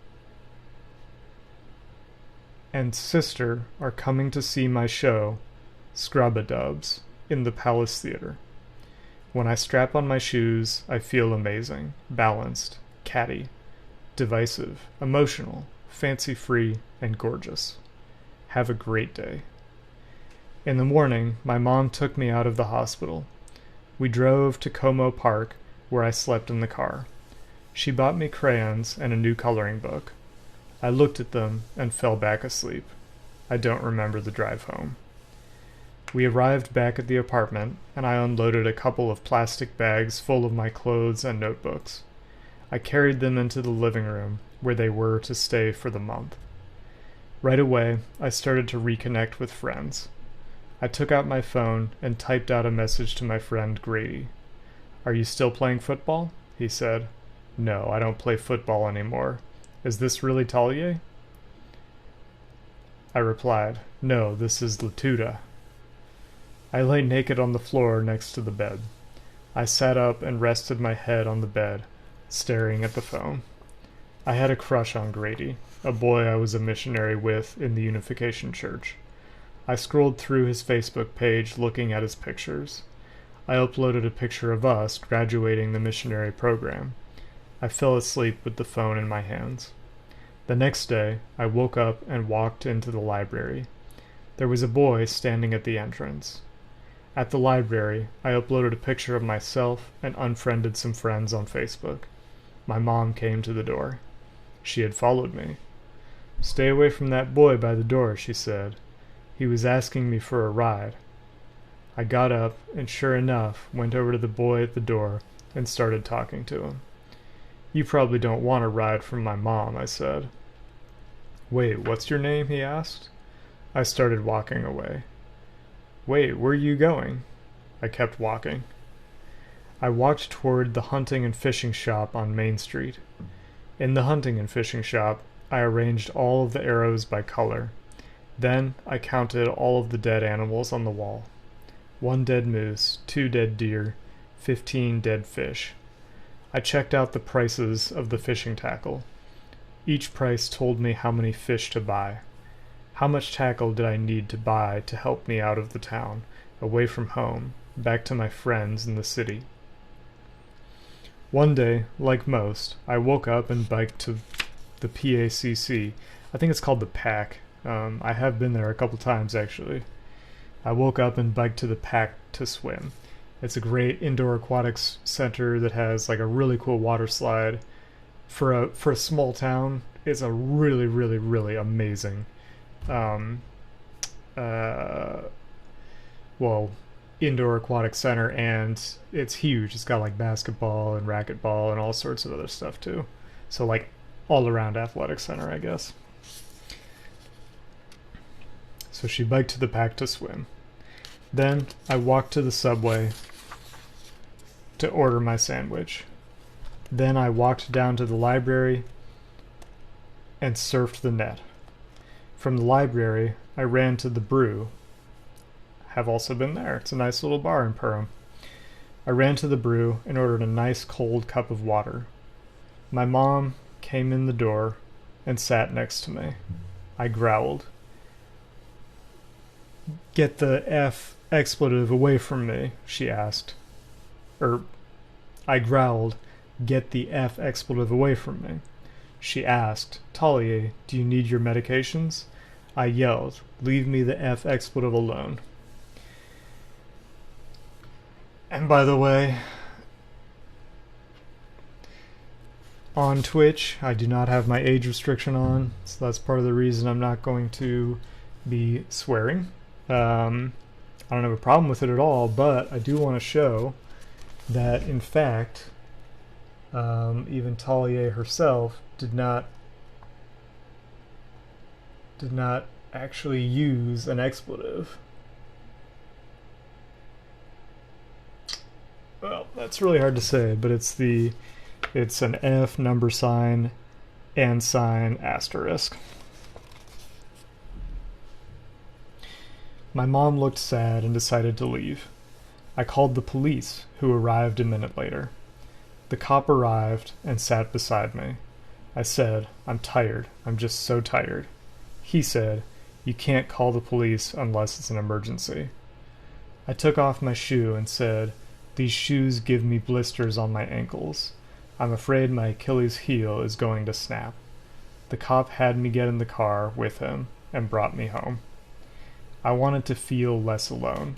and sister are coming to see my show, Scrub-a-Dubs, in the Palace Theater. When I strap on my shoes, I feel amazing, balanced, catty, divisive, emotional, fancy-free, and gorgeous. Have a great day. In the morning, my mom took me out of the hospital. We drove to Como Park, where I slept in the car. She bought me crayons and a new coloring book. I looked at them and fell back asleep. I don't remember the drive home. We arrived back at the apartment, and I unloaded a couple of plastic bags full of my clothes and notebooks. I carried them into the living room, where they were to stay for the month. Right away, I started to reconnect with friends. I took out my phone and typed out a message to my friend Grady. "Are you still playing football?" he said. "No, I don't play football anymore. Is this really Talia?" I replied, "No, this is Latuda." I lay naked on the floor next to the bed. I sat up and rested my head on the bed, staring at the phone. I had a crush on Grady, a boy I was a missionary with in the Unification Church. I scrolled through his Facebook page looking at his pictures. I uploaded a picture of us graduating the missionary program. I fell asleep with the phone in my hands. The next day, I woke up and walked into the library. There was a boy standing at the entrance. At the library, I uploaded a picture of myself and unfriended some friends on Facebook. My mom came to the door. She had followed me. "Stay away from that boy by the door," she said. "He was asking me for a ride." I got up and sure enough went over to the boy at the door and started talking to him. "You probably don't want a ride from my mom," I said. "Wait, what's your name?" he asked. I started walking away. "Wait, where are you going?" I kept walking. I walked toward the hunting and fishing shop on Main Street. In the hunting and fishing shop, I arranged all of the arrows by color. Then I counted all of the dead animals on the wall. 1 dead moose, 2 dead deer, 15 dead fish. I checked out the prices of the fishing tackle. Each price told me how many fish to buy. How much tackle did I need to buy to help me out of the town, away from home, back to my friends in the city? One day, like most, I woke up and biked to the PACC. I think it's called the PAC. I have been there a couple times, actually. I woke up and biked to the PAC to swim. It's a great indoor aquatics center that has like a really cool water slide. For a small town, it's a really, really, really amazing indoor aquatic center, and it's huge. It's got like basketball and racquetball and all sorts of other stuff too. So like all around athletic center, I guess. So she biked to the pack to swim. Then I walked to the subway to order my sandwich. Then I walked down to the library and surfed the net. From the library, I ran to the Brew. Have also been there. It's a nice little bar in Perham. I ran to the Brew and ordered a nice cold cup of water. My mom came in the door and sat next to me. I growled. "Get the F expletive away from me," she asked. I growled, "Get the F expletive away from me." She asked, "Talia, do you need your medications?" I yelled, "Leave me the F expletive alone." And by the way, on Twitch, I do not have my age restriction on, so that's part of the reason I'm not going to be swearing. I don't have a problem with it at all, but I do want to show that, in fact, even Talia herself did not actually use an expletive. Well, that's really hard to say, but it's an F number sign and sign asterisk. My mom looked sad and decided to leave. I called the police, who arrived a minute later. The cop arrived and sat beside me. I said, "I'm tired. I'm just so tired." He said, "You can't call the police unless it's an emergency." I took off my shoe and said, "These shoes give me blisters on my ankles. I'm afraid my Achilles heel is going to snap." The cop had me get in the car with him and brought me home. I wanted to feel less alone.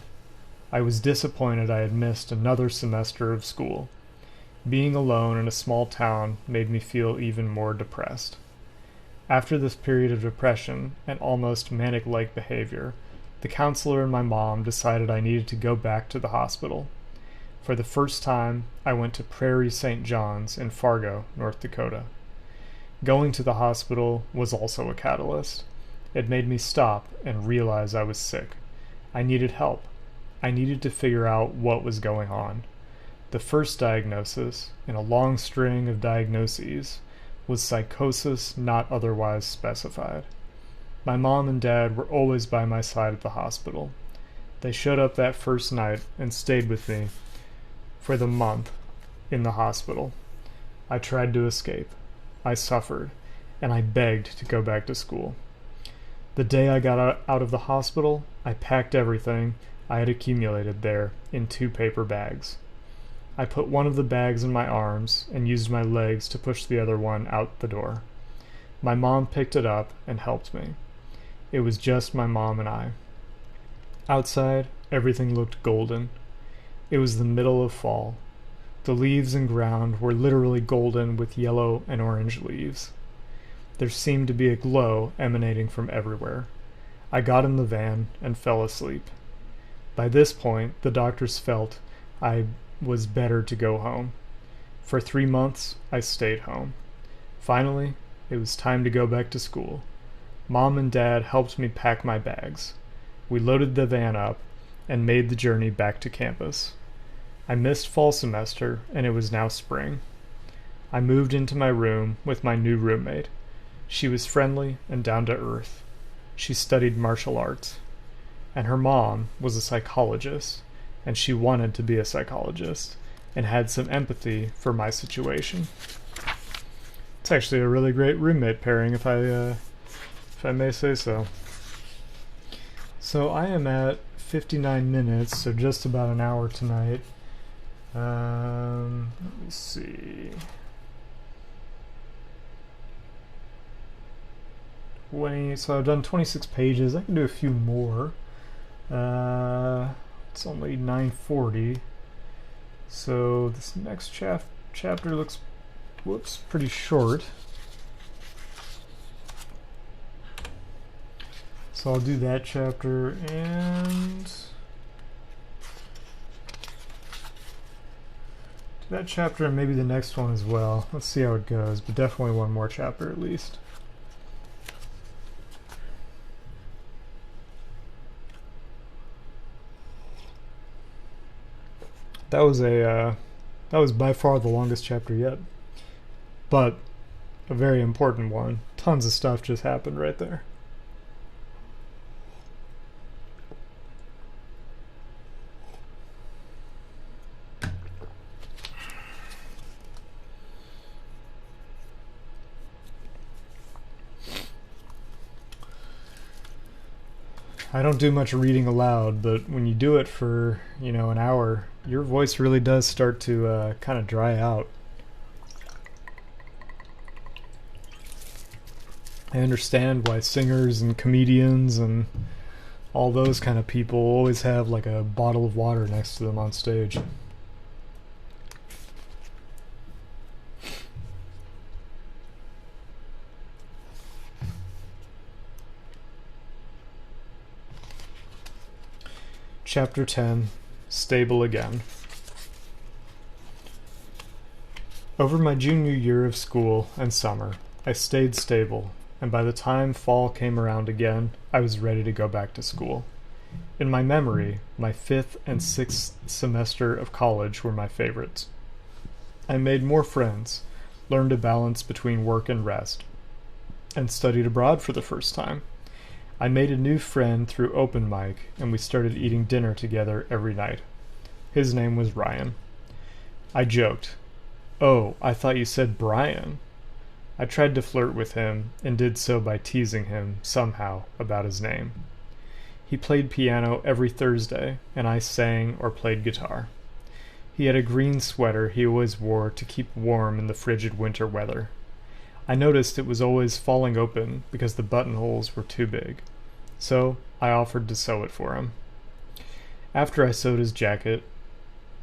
I was disappointed I had missed another semester of school. Being alone in a small town made me feel even more depressed. After this period of depression and almost manic-like behavior, the counselor and my mom decided I needed to go back to the hospital. For the first time, I went to Prairie St. John's in Fargo, North Dakota. Going to the hospital was also a catalyst. It made me stop and realize I was sick. I needed help. I needed to figure out what was going on. The first diagnosis, in a long string of diagnoses, was psychosis not otherwise specified. My mom and dad were always by my side at the hospital. They showed up that first night and stayed with me for the month in the hospital. I tried to escape. I suffered, and I begged to go back to school. The day I got out of the hospital, I packed everything I had accumulated there in 2 paper bags. I put one of the bags in my arms and used my legs to push the other one out the door. My mom picked it up and helped me. It was just my mom and I. Outside, everything looked golden. It was the middle of fall. The leaves and ground were literally golden with yellow and orange leaves. There seemed to be a glow emanating from everywhere. I got in the van and fell asleep. By this point, the doctors felt I was better to go home. For 3 months, I stayed home. Finally, it was time to go back to school. Mom and Dad helped me pack my bags. We loaded the van up and made the journey back to campus. I missed fall semester, and it was now spring. I moved into my room with my new roommate. She was friendly and down to earth. She studied martial arts. And her mom was a psychologist, and she wanted to be a psychologist, and had some empathy for my situation. It's actually a really great roommate pairing, if I may say so. So I am at 59 minutes, so just about an hour tonight. Let me see. So I've done 26 pages. I can do a few more. It's only 9:40. So this next chapter looks, pretty short. So I'll do that chapter and maybe the next one as well. Let's see how it goes, but definitely one more chapter at least. That was by far the longest chapter yet. But a very important one. Tons of stuff just happened right there. I don't do much reading aloud, but when you do it for, an hour, your voice really does start to kind of dry out. I understand why singers and comedians and all those kind of people always have like a bottle of water next to them on stage. Chapter 10, Stable Again. Over my junior year of school and summer, I stayed stable, and by the time fall came around again, I was ready to go back to school. In my memory, my 5th and 6th semester of college were my favorites. I made more friends, learned a balance between work and rest, and studied abroad for the first time. I made a new friend through open mic, and we started eating dinner together every night. His name was Ryan. I joked, "Oh, I thought you said Brian." I tried to flirt with him, and did so by teasing him, somehow, about his name. He played piano every Thursday, and I sang or played guitar. He had a green sweater he always wore to keep warm in the frigid winter weather. I noticed it was always falling open because the buttonholes were too big. So I offered to sew it for him. After I sewed his jacket,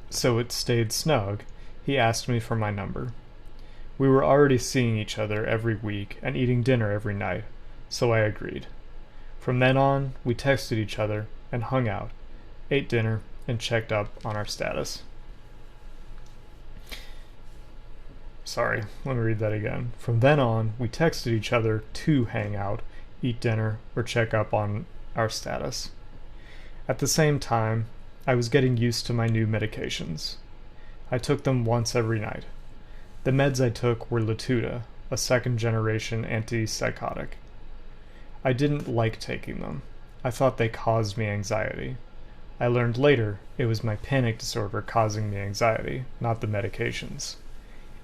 so it stayed snug, he asked me for my number. We were already seeing each other every week and eating dinner every night, so I agreed. From then on, we texted each other and hung out, ate dinner, and checked up on our status. Sorry, let me read that again. From then on, we texted each other to hang out, eat dinner, or check up on our status. At the same time, I was getting used to my new medications. I took them once every night. The meds I took were Latuda, a second-generation antipsychotic. I didn't like taking them. I thought they caused me anxiety. I learned later it was my panic disorder causing me anxiety, not the medications.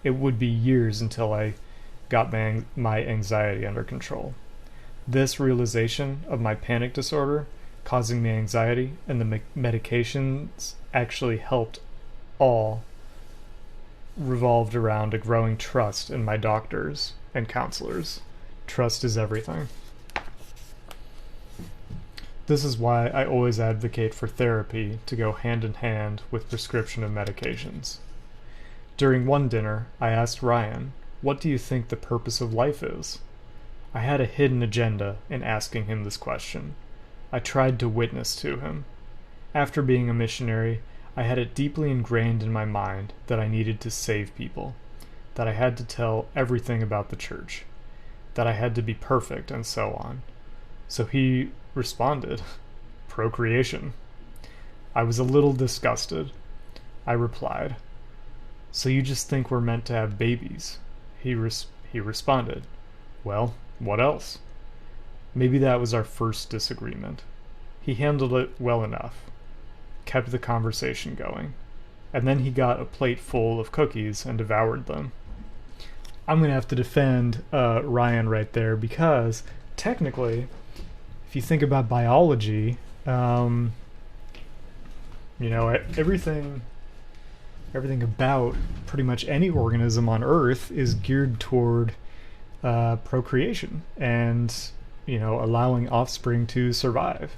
It would be years until I got my anxiety under control. This realization of my panic disorder causing me anxiety and the medications actually helped all revolved around a growing trust in my doctors and counselors. Trust is everything. This is why I always advocate for therapy to go hand in hand with prescription of medications. During one dinner, I asked Ryan, "What do you think the purpose of life is?" I had a hidden agenda in asking him this question. I tried to witness to him. After being a missionary, I had it deeply ingrained in my mind that I needed to save people, that I had to tell everything about the church, that I had to be perfect, and so on. So he responded, "Procreation." I was a little disgusted. I replied, "So you just think we're meant to have babies?" He responded, "Well, what else?" Maybe that was our first disagreement. He handled it well enough, kept the conversation going, and then he got a plate full of cookies and devoured them. I'm going to have to defend Ryan right there, because technically, if you think about biology, everything about pretty much any organism on Earth is geared toward procreation and, allowing offspring to survive.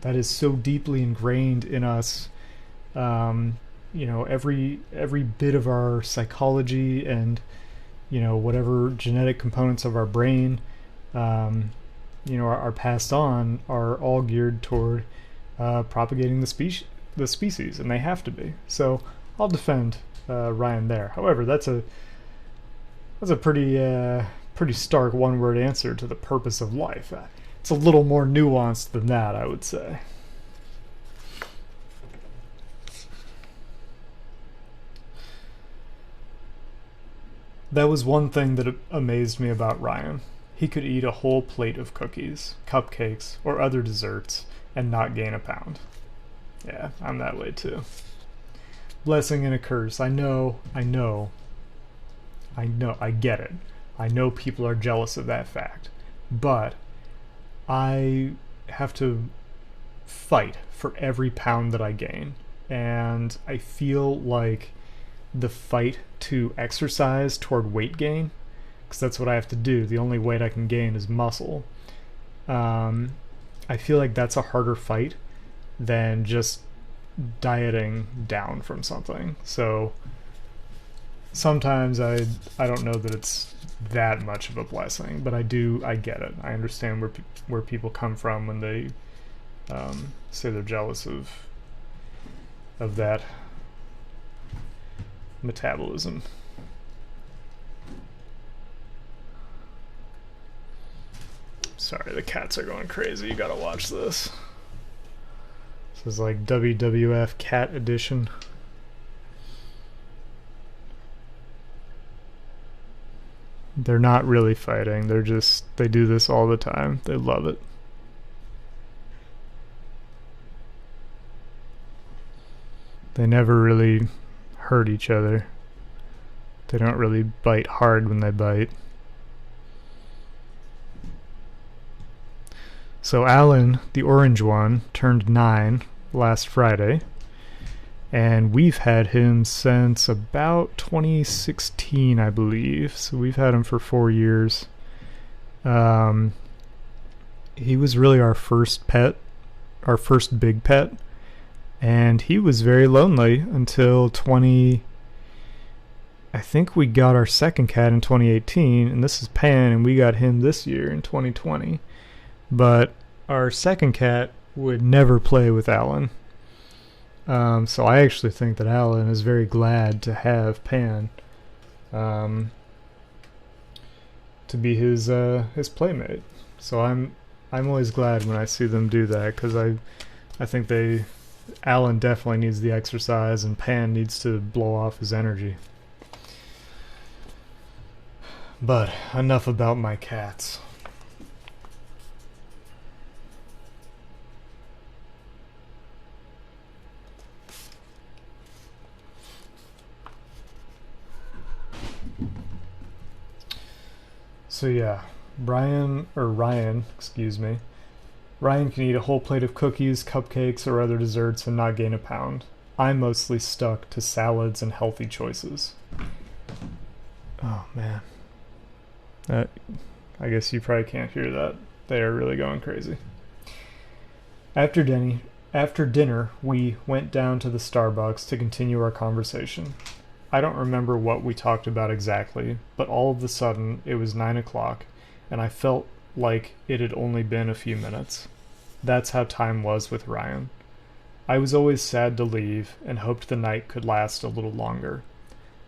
That is so deeply ingrained in us. Every bit of our psychology and, whatever genetic components of our brain, are passed on, are all geared toward propagating the species, and they have to be. So I'll defend Ryan there. However, that's a pretty stark one-word answer to the purpose of life. It's a little more nuanced than that, I would say. That was one thing that amazed me about Ryan. He could eat a whole plate of cookies, cupcakes, or other desserts and not gain a pound. Yeah, I'm that way too. Blessing and a curse. I get it. I know people are jealous of that fact. But I have to fight for every pound that I gain. And I feel like the fight to exercise toward weight gain, because that's what I have to do. The only weight I can gain is muscle. I feel like that's a harder fight than just dieting down from something. So sometimes I don't know that it's that much of a blessing, but I get it. I understand where people come from when they say they're jealous of that metabolism. Sorry, the cats are going crazy. You gotta watch this. This is like WWF Cat Edition. They're not really fighting. They do this all the time. They love it. They never really hurt each other. They don't really bite hard when they bite. So Alan, the orange one, turned 9 last Friday, and we've had him since about 2016, I believe. So we've had him for 4 years. He was really our first pet, our first big pet, and he was very lonely until I think we got our second cat in 2018, and this is Pan, and we got him this year in 2020. But our second cat would never play with Alan. So I actually think that Alan is very glad to have Pan to be his playmate. So I'm always glad when I see them do that, because I think Alan definitely needs the exercise and Pan needs to blow off his energy. But enough about my cats. So yeah, Ryan, excuse me. Ryan can eat a whole plate of cookies, cupcakes, or other desserts and not gain a pound. I'm mostly stuck to salads and healthy choices. Oh man. I guess you probably can't hear that. They are really going crazy. After dinner, we went down to the Starbucks to continue our conversation. I don't remember what we talked about exactly, but all of a sudden it was 9 o'clock, and I felt like it had only been a few minutes. That's how time was with Ryan. I was always sad to leave and hoped the night could last a little longer,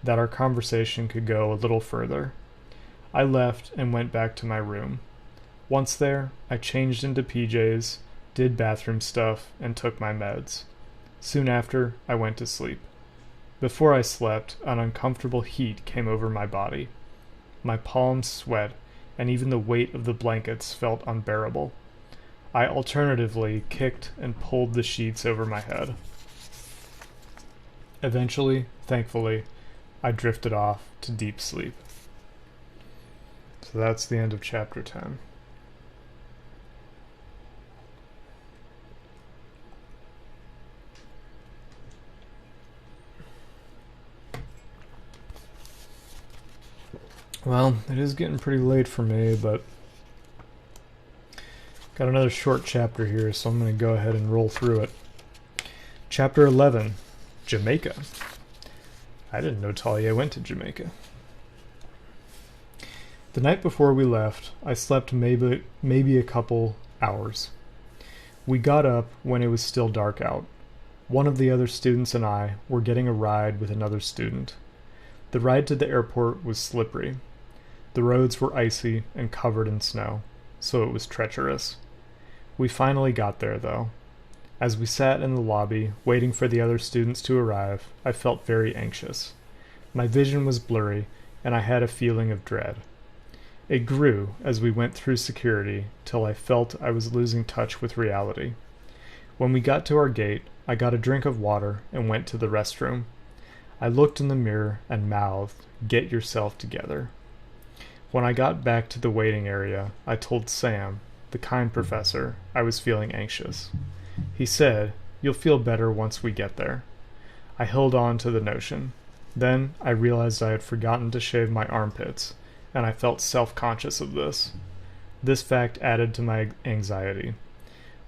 that our conversation could go a little further. I left and went back to my room. Once there, I changed into PJs, did bathroom stuff, and took my meds. Soon after, I went to sleep. Before I slept, an uncomfortable heat came over my body. My palms sweat, and even the weight of the blankets felt unbearable. I alternatively kicked and pulled the sheets over my head. Eventually, thankfully, I drifted off to deep sleep. So that's the end of chapter 10. Well, it is getting pretty late for me, but got another short chapter here, so I'm going to go ahead and roll through it. Chapter 11, Jamaica. I didn't know Talia went to Jamaica. The night before we left, I slept maybe a couple hours. We got up when it was still dark out. One of the other students and I were getting a ride with another student. The ride to the airport was slippery. The roads were icy and covered in snow, so it was treacherous. We finally got there, though. As we sat in the lobby, waiting for the other students to arrive, I felt very anxious. My vision was blurry, and I had a feeling of dread. It grew as we went through security till I felt I was losing touch with reality. When we got to our gate, I got a drink of water and went to the restroom. I looked in the mirror and mouthed, "Get yourself together." When I got back to the waiting area, I told Sam, the kind professor, I was feeling anxious. He said, "You'll feel better once we get there." I held on to the notion. Then I realized I had forgotten to shave my armpits, and I felt self-conscious of this. This fact added to my anxiety.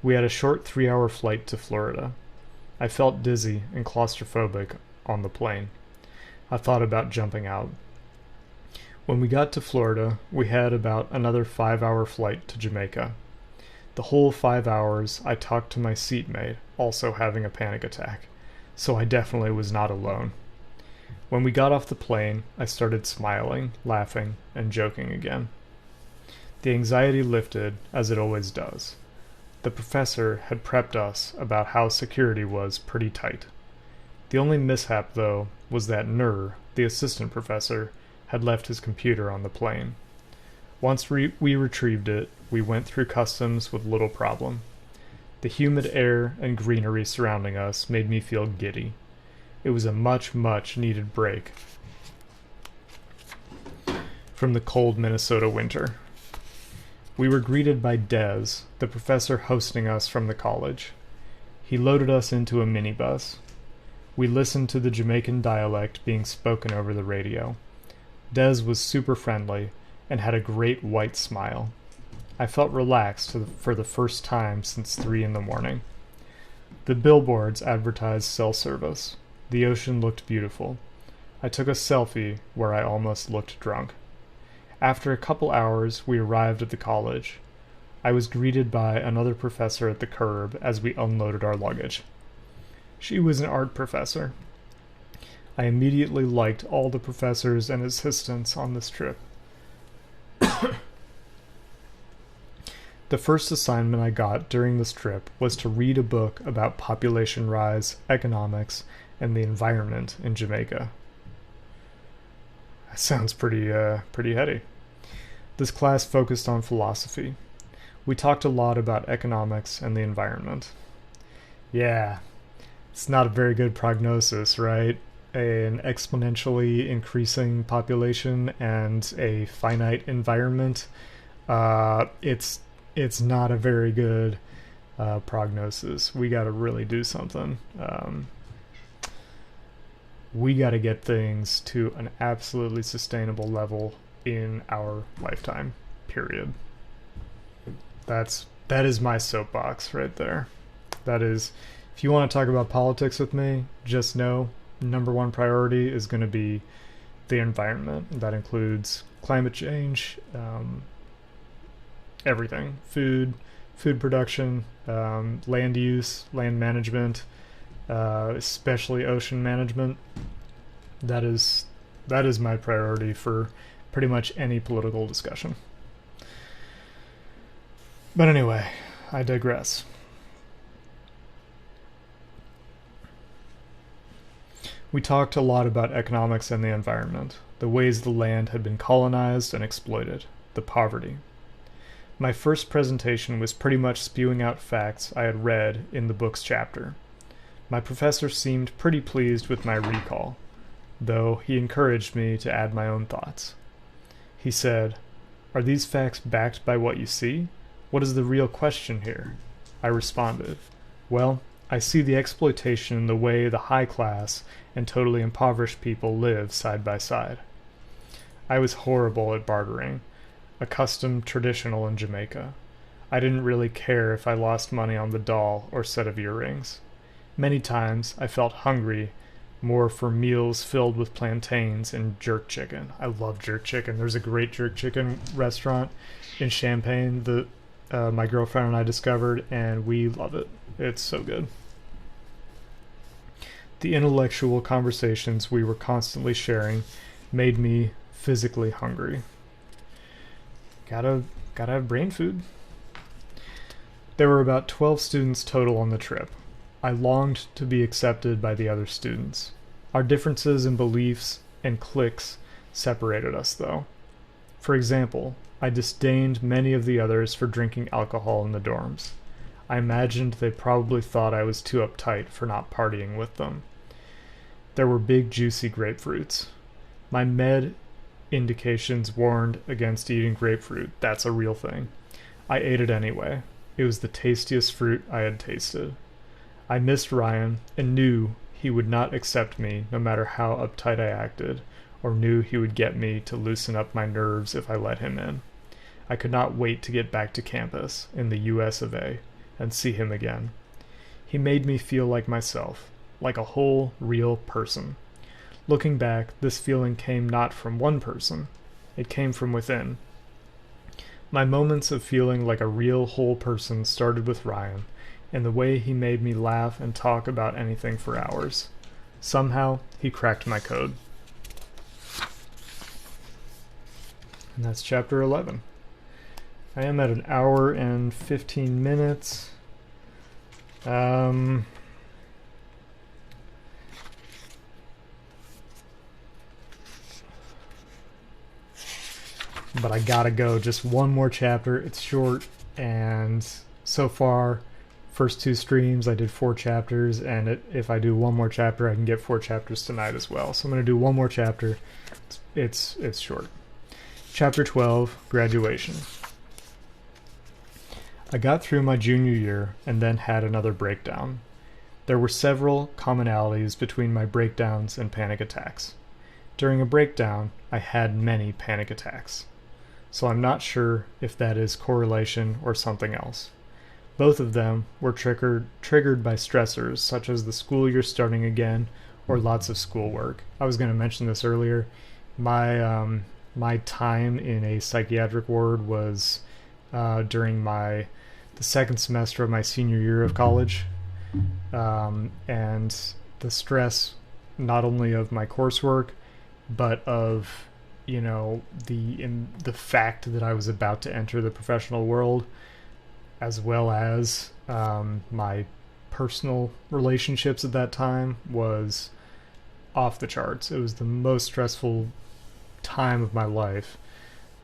We had a short 3-hour flight to Florida. I felt dizzy and claustrophobic on the plane. I thought about jumping out. When we got to Florida, we had about another 5-hour flight to Jamaica. The whole 5 hours, I talked to my seatmate, also having a panic attack, so I definitely was not alone. When we got off the plane, I started smiling, laughing, and joking again. The anxiety lifted, as it always does. The professor had prepped us about how security was pretty tight. The only mishap, though, was that Nur, the assistant professor, had left his computer on the plane. Once we retrieved it, we went through customs with little problem. The humid air and greenery surrounding us made me feel giddy. It was a much, much needed break from the cold Minnesota winter. We were greeted by Des, the professor hosting us from the college. He loaded us into a minibus. We listened to the Jamaican dialect being spoken over the radio. Des was super friendly and had a great white smile. I felt relaxed for the first time since 3 in the morning. The billboards advertised cell service. The ocean looked beautiful. I took a selfie where I almost looked drunk. After a couple hours, we arrived at the college. I was greeted by another professor at the curb as we unloaded our luggage. She was an art professor. I immediately liked all the professors and assistants on this trip. The first assignment I got during this trip was to read a book about population rise, economics, and the environment in Jamaica. That sounds pretty heady. This class focused on philosophy. We talked a lot about economics and the environment. Yeah, it's not a very good prognosis, right? An exponentially increasing population and a finite environment. It's not a very good prognosis. We got to really do something. We got to get things to an absolutely sustainable level in our lifetime, period. That is my soapbox right there. That is, if you want to talk about politics with me, just know number one priority is going to be the environment. That includes climate change, everything, food production, land use, land management, especially ocean management. That is my priority for pretty much any political discussion. But anyway, I digress. We talked a lot about economics and the environment, the ways the land had been colonized and exploited, the poverty. My first presentation was pretty much spewing out facts I had read in the book's chapter. My professor seemed pretty pleased with my recall, though he encouraged me to add my own thoughts. He said, "Are these facts backed by what you see? What is the real question here?" I responded, "Well, I see the exploitation in the way the high class and totally impoverished people live side by side." I was horrible at bartering, a custom traditional in Jamaica. I didn't really care if I lost money on the doll or set of earrings. Many times I felt hungry more for meals filled with plantains and jerk chicken. I love jerk chicken. There's a great jerk chicken restaurant in Champaign that my girlfriend and I discovered, and we love it. It's so good. The intellectual conversations we were constantly sharing made me physically hungry. Gotta have brain food. There were about 12 students total on the trip. I longed to be accepted by the other students. Our differences in beliefs and cliques separated us, though. For example, I disdained many of the others for drinking alcohol in the dorms. I imagined they probably thought I was too uptight for not partying with them. There were big, juicy grapefruits. My med indications warned against eating grapefruit. That's a real thing. I ate it anyway. It was the tastiest fruit I had tasted. I missed Ryan and knew he would not accept me no matter how uptight I acted, or knew he would get me to loosen up my nerves if I let him in. I could not wait to get back to campus in the US of A and see him again. He made me feel like myself, like a whole, real person. Looking back, this feeling came not from one person. It came from within. My moments of feeling like a real, whole person started with Ryan, and the way he made me laugh and talk about anything for hours. Somehow, he cracked my code. And that's chapter 11. I am at an hour and 15 minutes. But I gotta go. Just one more chapter. It's short, and so far, first 2 streams, I did 4 chapters, and if I do one more chapter, I can get 4 chapters tonight as well. So I'm gonna do one more chapter. It's short. Chapter 12, Graduation. I got through my junior year and then had another breakdown. There were several commonalities between my breakdowns and panic attacks. During a breakdown, I had many panic attacks. So I'm not sure if that is correlation or something else. Both of them were triggered by stressors such as the school year starting again or lots of schoolwork. I was going to mention this earlier. My time in a psychiatric ward was during the second semester of my senior year of college, and the stress not only of my coursework but of the fact that I was about to enter the professional world, as well as my personal relationships at that time, was off the charts. It was the most stressful time of my life.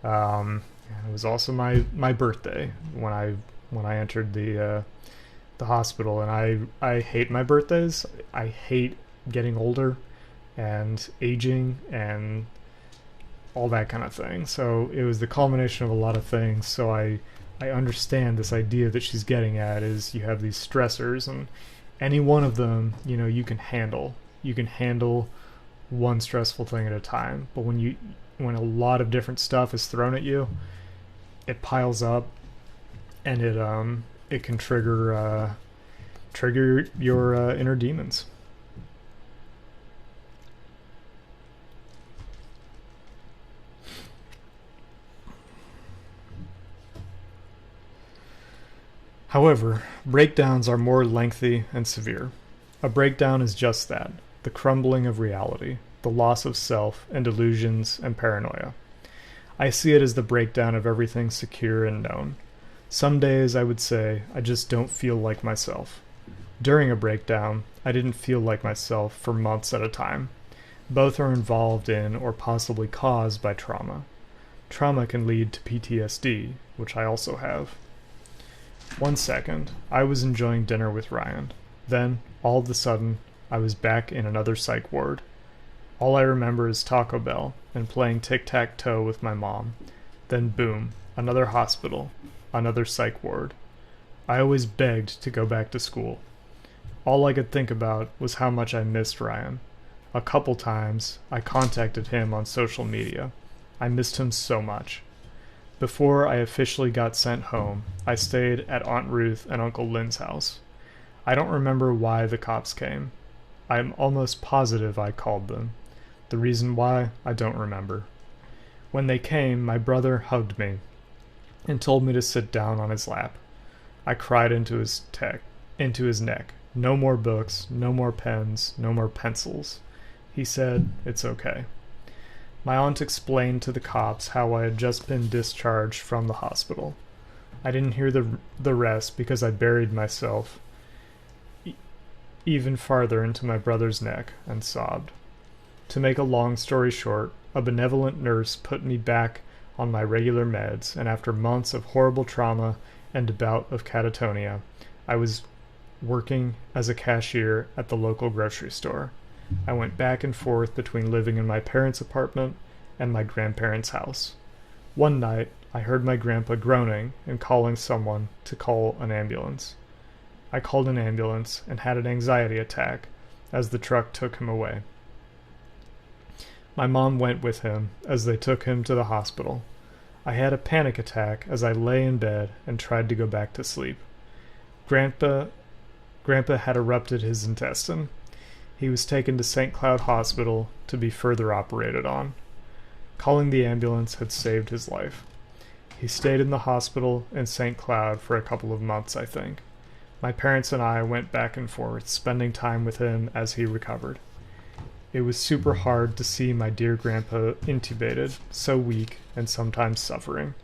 It was also my birthday when I entered the hospital, and I hate my birthdays. I hate getting older and aging and all that kind of thing. So it was the culmination of a lot of things. So I understand this idea that she's getting at is you have these stressors, and any one of them, you can handle. You can handle one stressful thing at a time. But when a lot of different stuff is thrown at you, it piles up, and it can trigger your inner demons. However, breakdowns are more lengthy and severe. A breakdown is just that, the crumbling of reality, the loss of self and illusions and paranoia. I see it as the breakdown of everything secure and known. Some days I would say I just don't feel like myself. During a breakdown, I didn't feel like myself for months at a time. Both are involved in or possibly caused by trauma. Trauma can lead to PTSD, which I also have. 1 second, I was enjoying dinner with Ryan. Then, all of a sudden, I was back in another psych ward. All I remember is Taco Bell and playing tic-tac-toe with my mom. Then boom, another hospital, another psych ward. I always begged to go back to school. All I could think about was how much I missed Ryan. A couple times, I contacted him on social media. I missed him so much. Before I officially got sent home, I stayed at Aunt Ruth and Uncle Lynn's house. I don't remember why the cops came. I'm almost positive I called them. The reason why, I don't remember. When they came, my brother hugged me and told me to sit down on his lap. I cried into his neck. No more books, no more pens, no more pencils. He said, "It's okay." My aunt explained to the cops how I had just been discharged from the hospital. I didn't hear the rest because I buried myself even farther into my brother's neck and sobbed. To make a long story short, a benevolent nurse put me back on my regular meds, and after months of horrible trauma and a bout of catatonia, I was working as a cashier at the local grocery store. I went back and forth between living in my parents' apartment and my grandparents' house. One night, I heard my grandpa groaning and calling someone to call an ambulance. I called an ambulance and had an anxiety attack as the truck took him away. My mom went with him as they took him to the hospital. I had a panic attack as I lay in bed and tried to go back to sleep. Grandpa had erupted his intestine. He was taken to St. Cloud Hospital to be further operated on. Calling the ambulance had saved his life. He stayed in the hospital in St. Cloud for a couple of months, I think. My parents and I went back and forth, spending time with him as he recovered. It was super hard to see my dear grandpa intubated, so weak and sometimes suffering.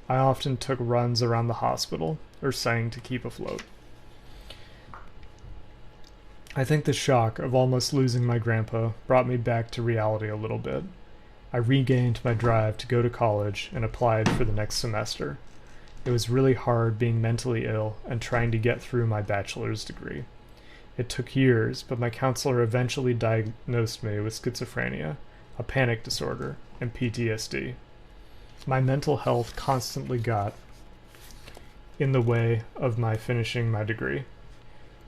I often took runs around the hospital or sang to keep afloat. I think the shock of almost losing my grandpa brought me back to reality a little bit. I regained my drive to go to college and applied for the next semester. It was really hard being mentally ill and trying to get through my bachelor's degree. It took years, but my counselor eventually diagnosed me with schizophrenia, a panic disorder, and PTSD. My mental health constantly got in the way of my finishing my degree.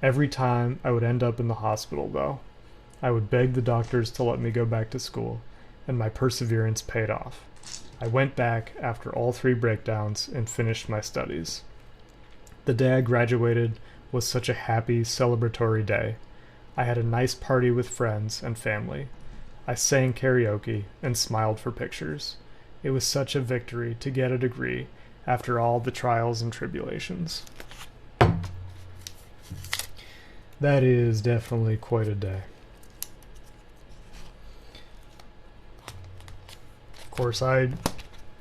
Every time I would end up in the hospital, though, I would beg the doctors to let me go back to school, and my perseverance paid off. I went back after all 3 breakdowns and finished my studies. The day I graduated was such a happy, celebratory day. I had a nice party with friends and family. I sang karaoke and smiled for pictures. It was such a victory to get a degree after all the trials and tribulations. That is definitely quite a day. Of course, I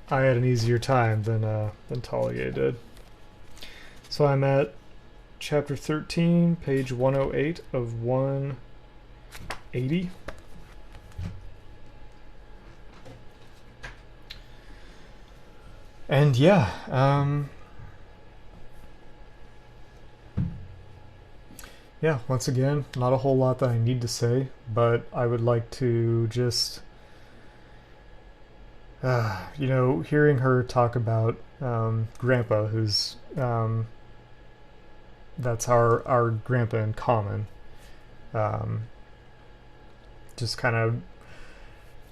had an easier time than Talia did. So I'm at chapter 13, page 108 of 180. And yeah, once again, not a whole lot that I need to say, but I would like to just, hearing her talk about Grandpa, who's, that's our grandpa in common, just kind of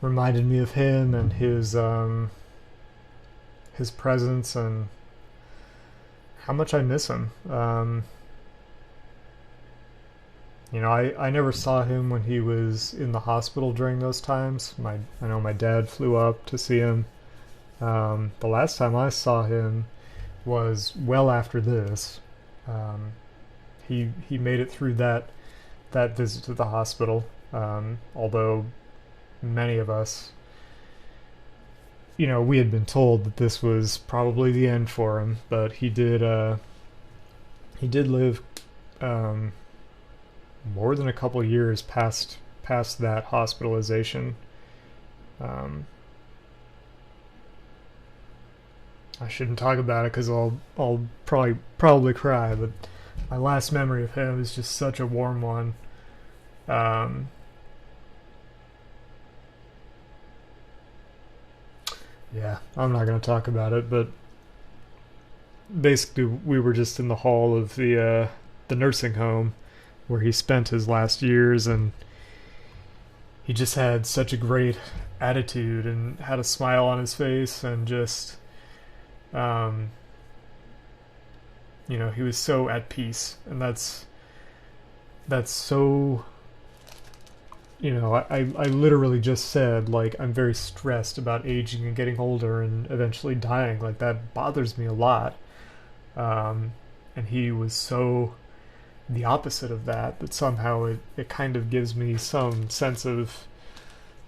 reminded me of him and his presence and how much I miss him. I never saw him when he was in the hospital during those times. I know my dad flew up to see him. The last time I saw him was well after this. He made it through that visit to the hospital. Although many of us, we had been told that this was probably the end for him, but he did live more than a couple years past that hospitalization. I shouldn't talk about it because I'll probably cry, but my last memory of him is just such a warm one. Yeah, I'm not going to talk about it, but basically we were just in the hall of the nursing home where he spent his last years, and he just had such a great attitude and had a smile on his face, and just he was so at peace, and that's so, I literally just said, like, I'm very stressed about aging and getting older and eventually dying. Like, that bothers me a lot. And he was so the opposite of that somehow it kind of gives me some sense of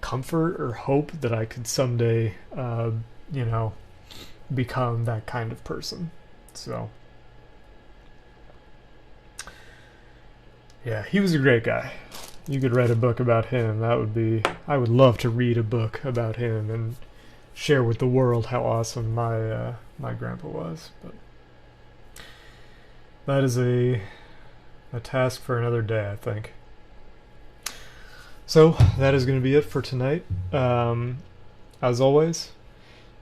comfort or hope that I could someday, become that kind of person. So, yeah, he was a great guy. you could write a book about him. That would be... I would love to read a book about him and share with the world how awesome my grandpa was. But that is a task for another day, I think. So that is going to be it for tonight. As always,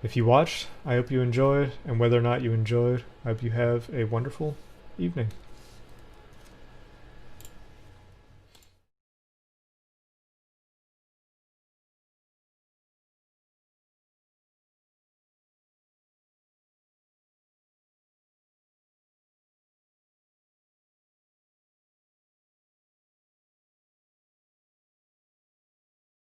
if you watched, I hope you enjoyed, and whether or not you enjoyed, I hope you have a wonderful evening.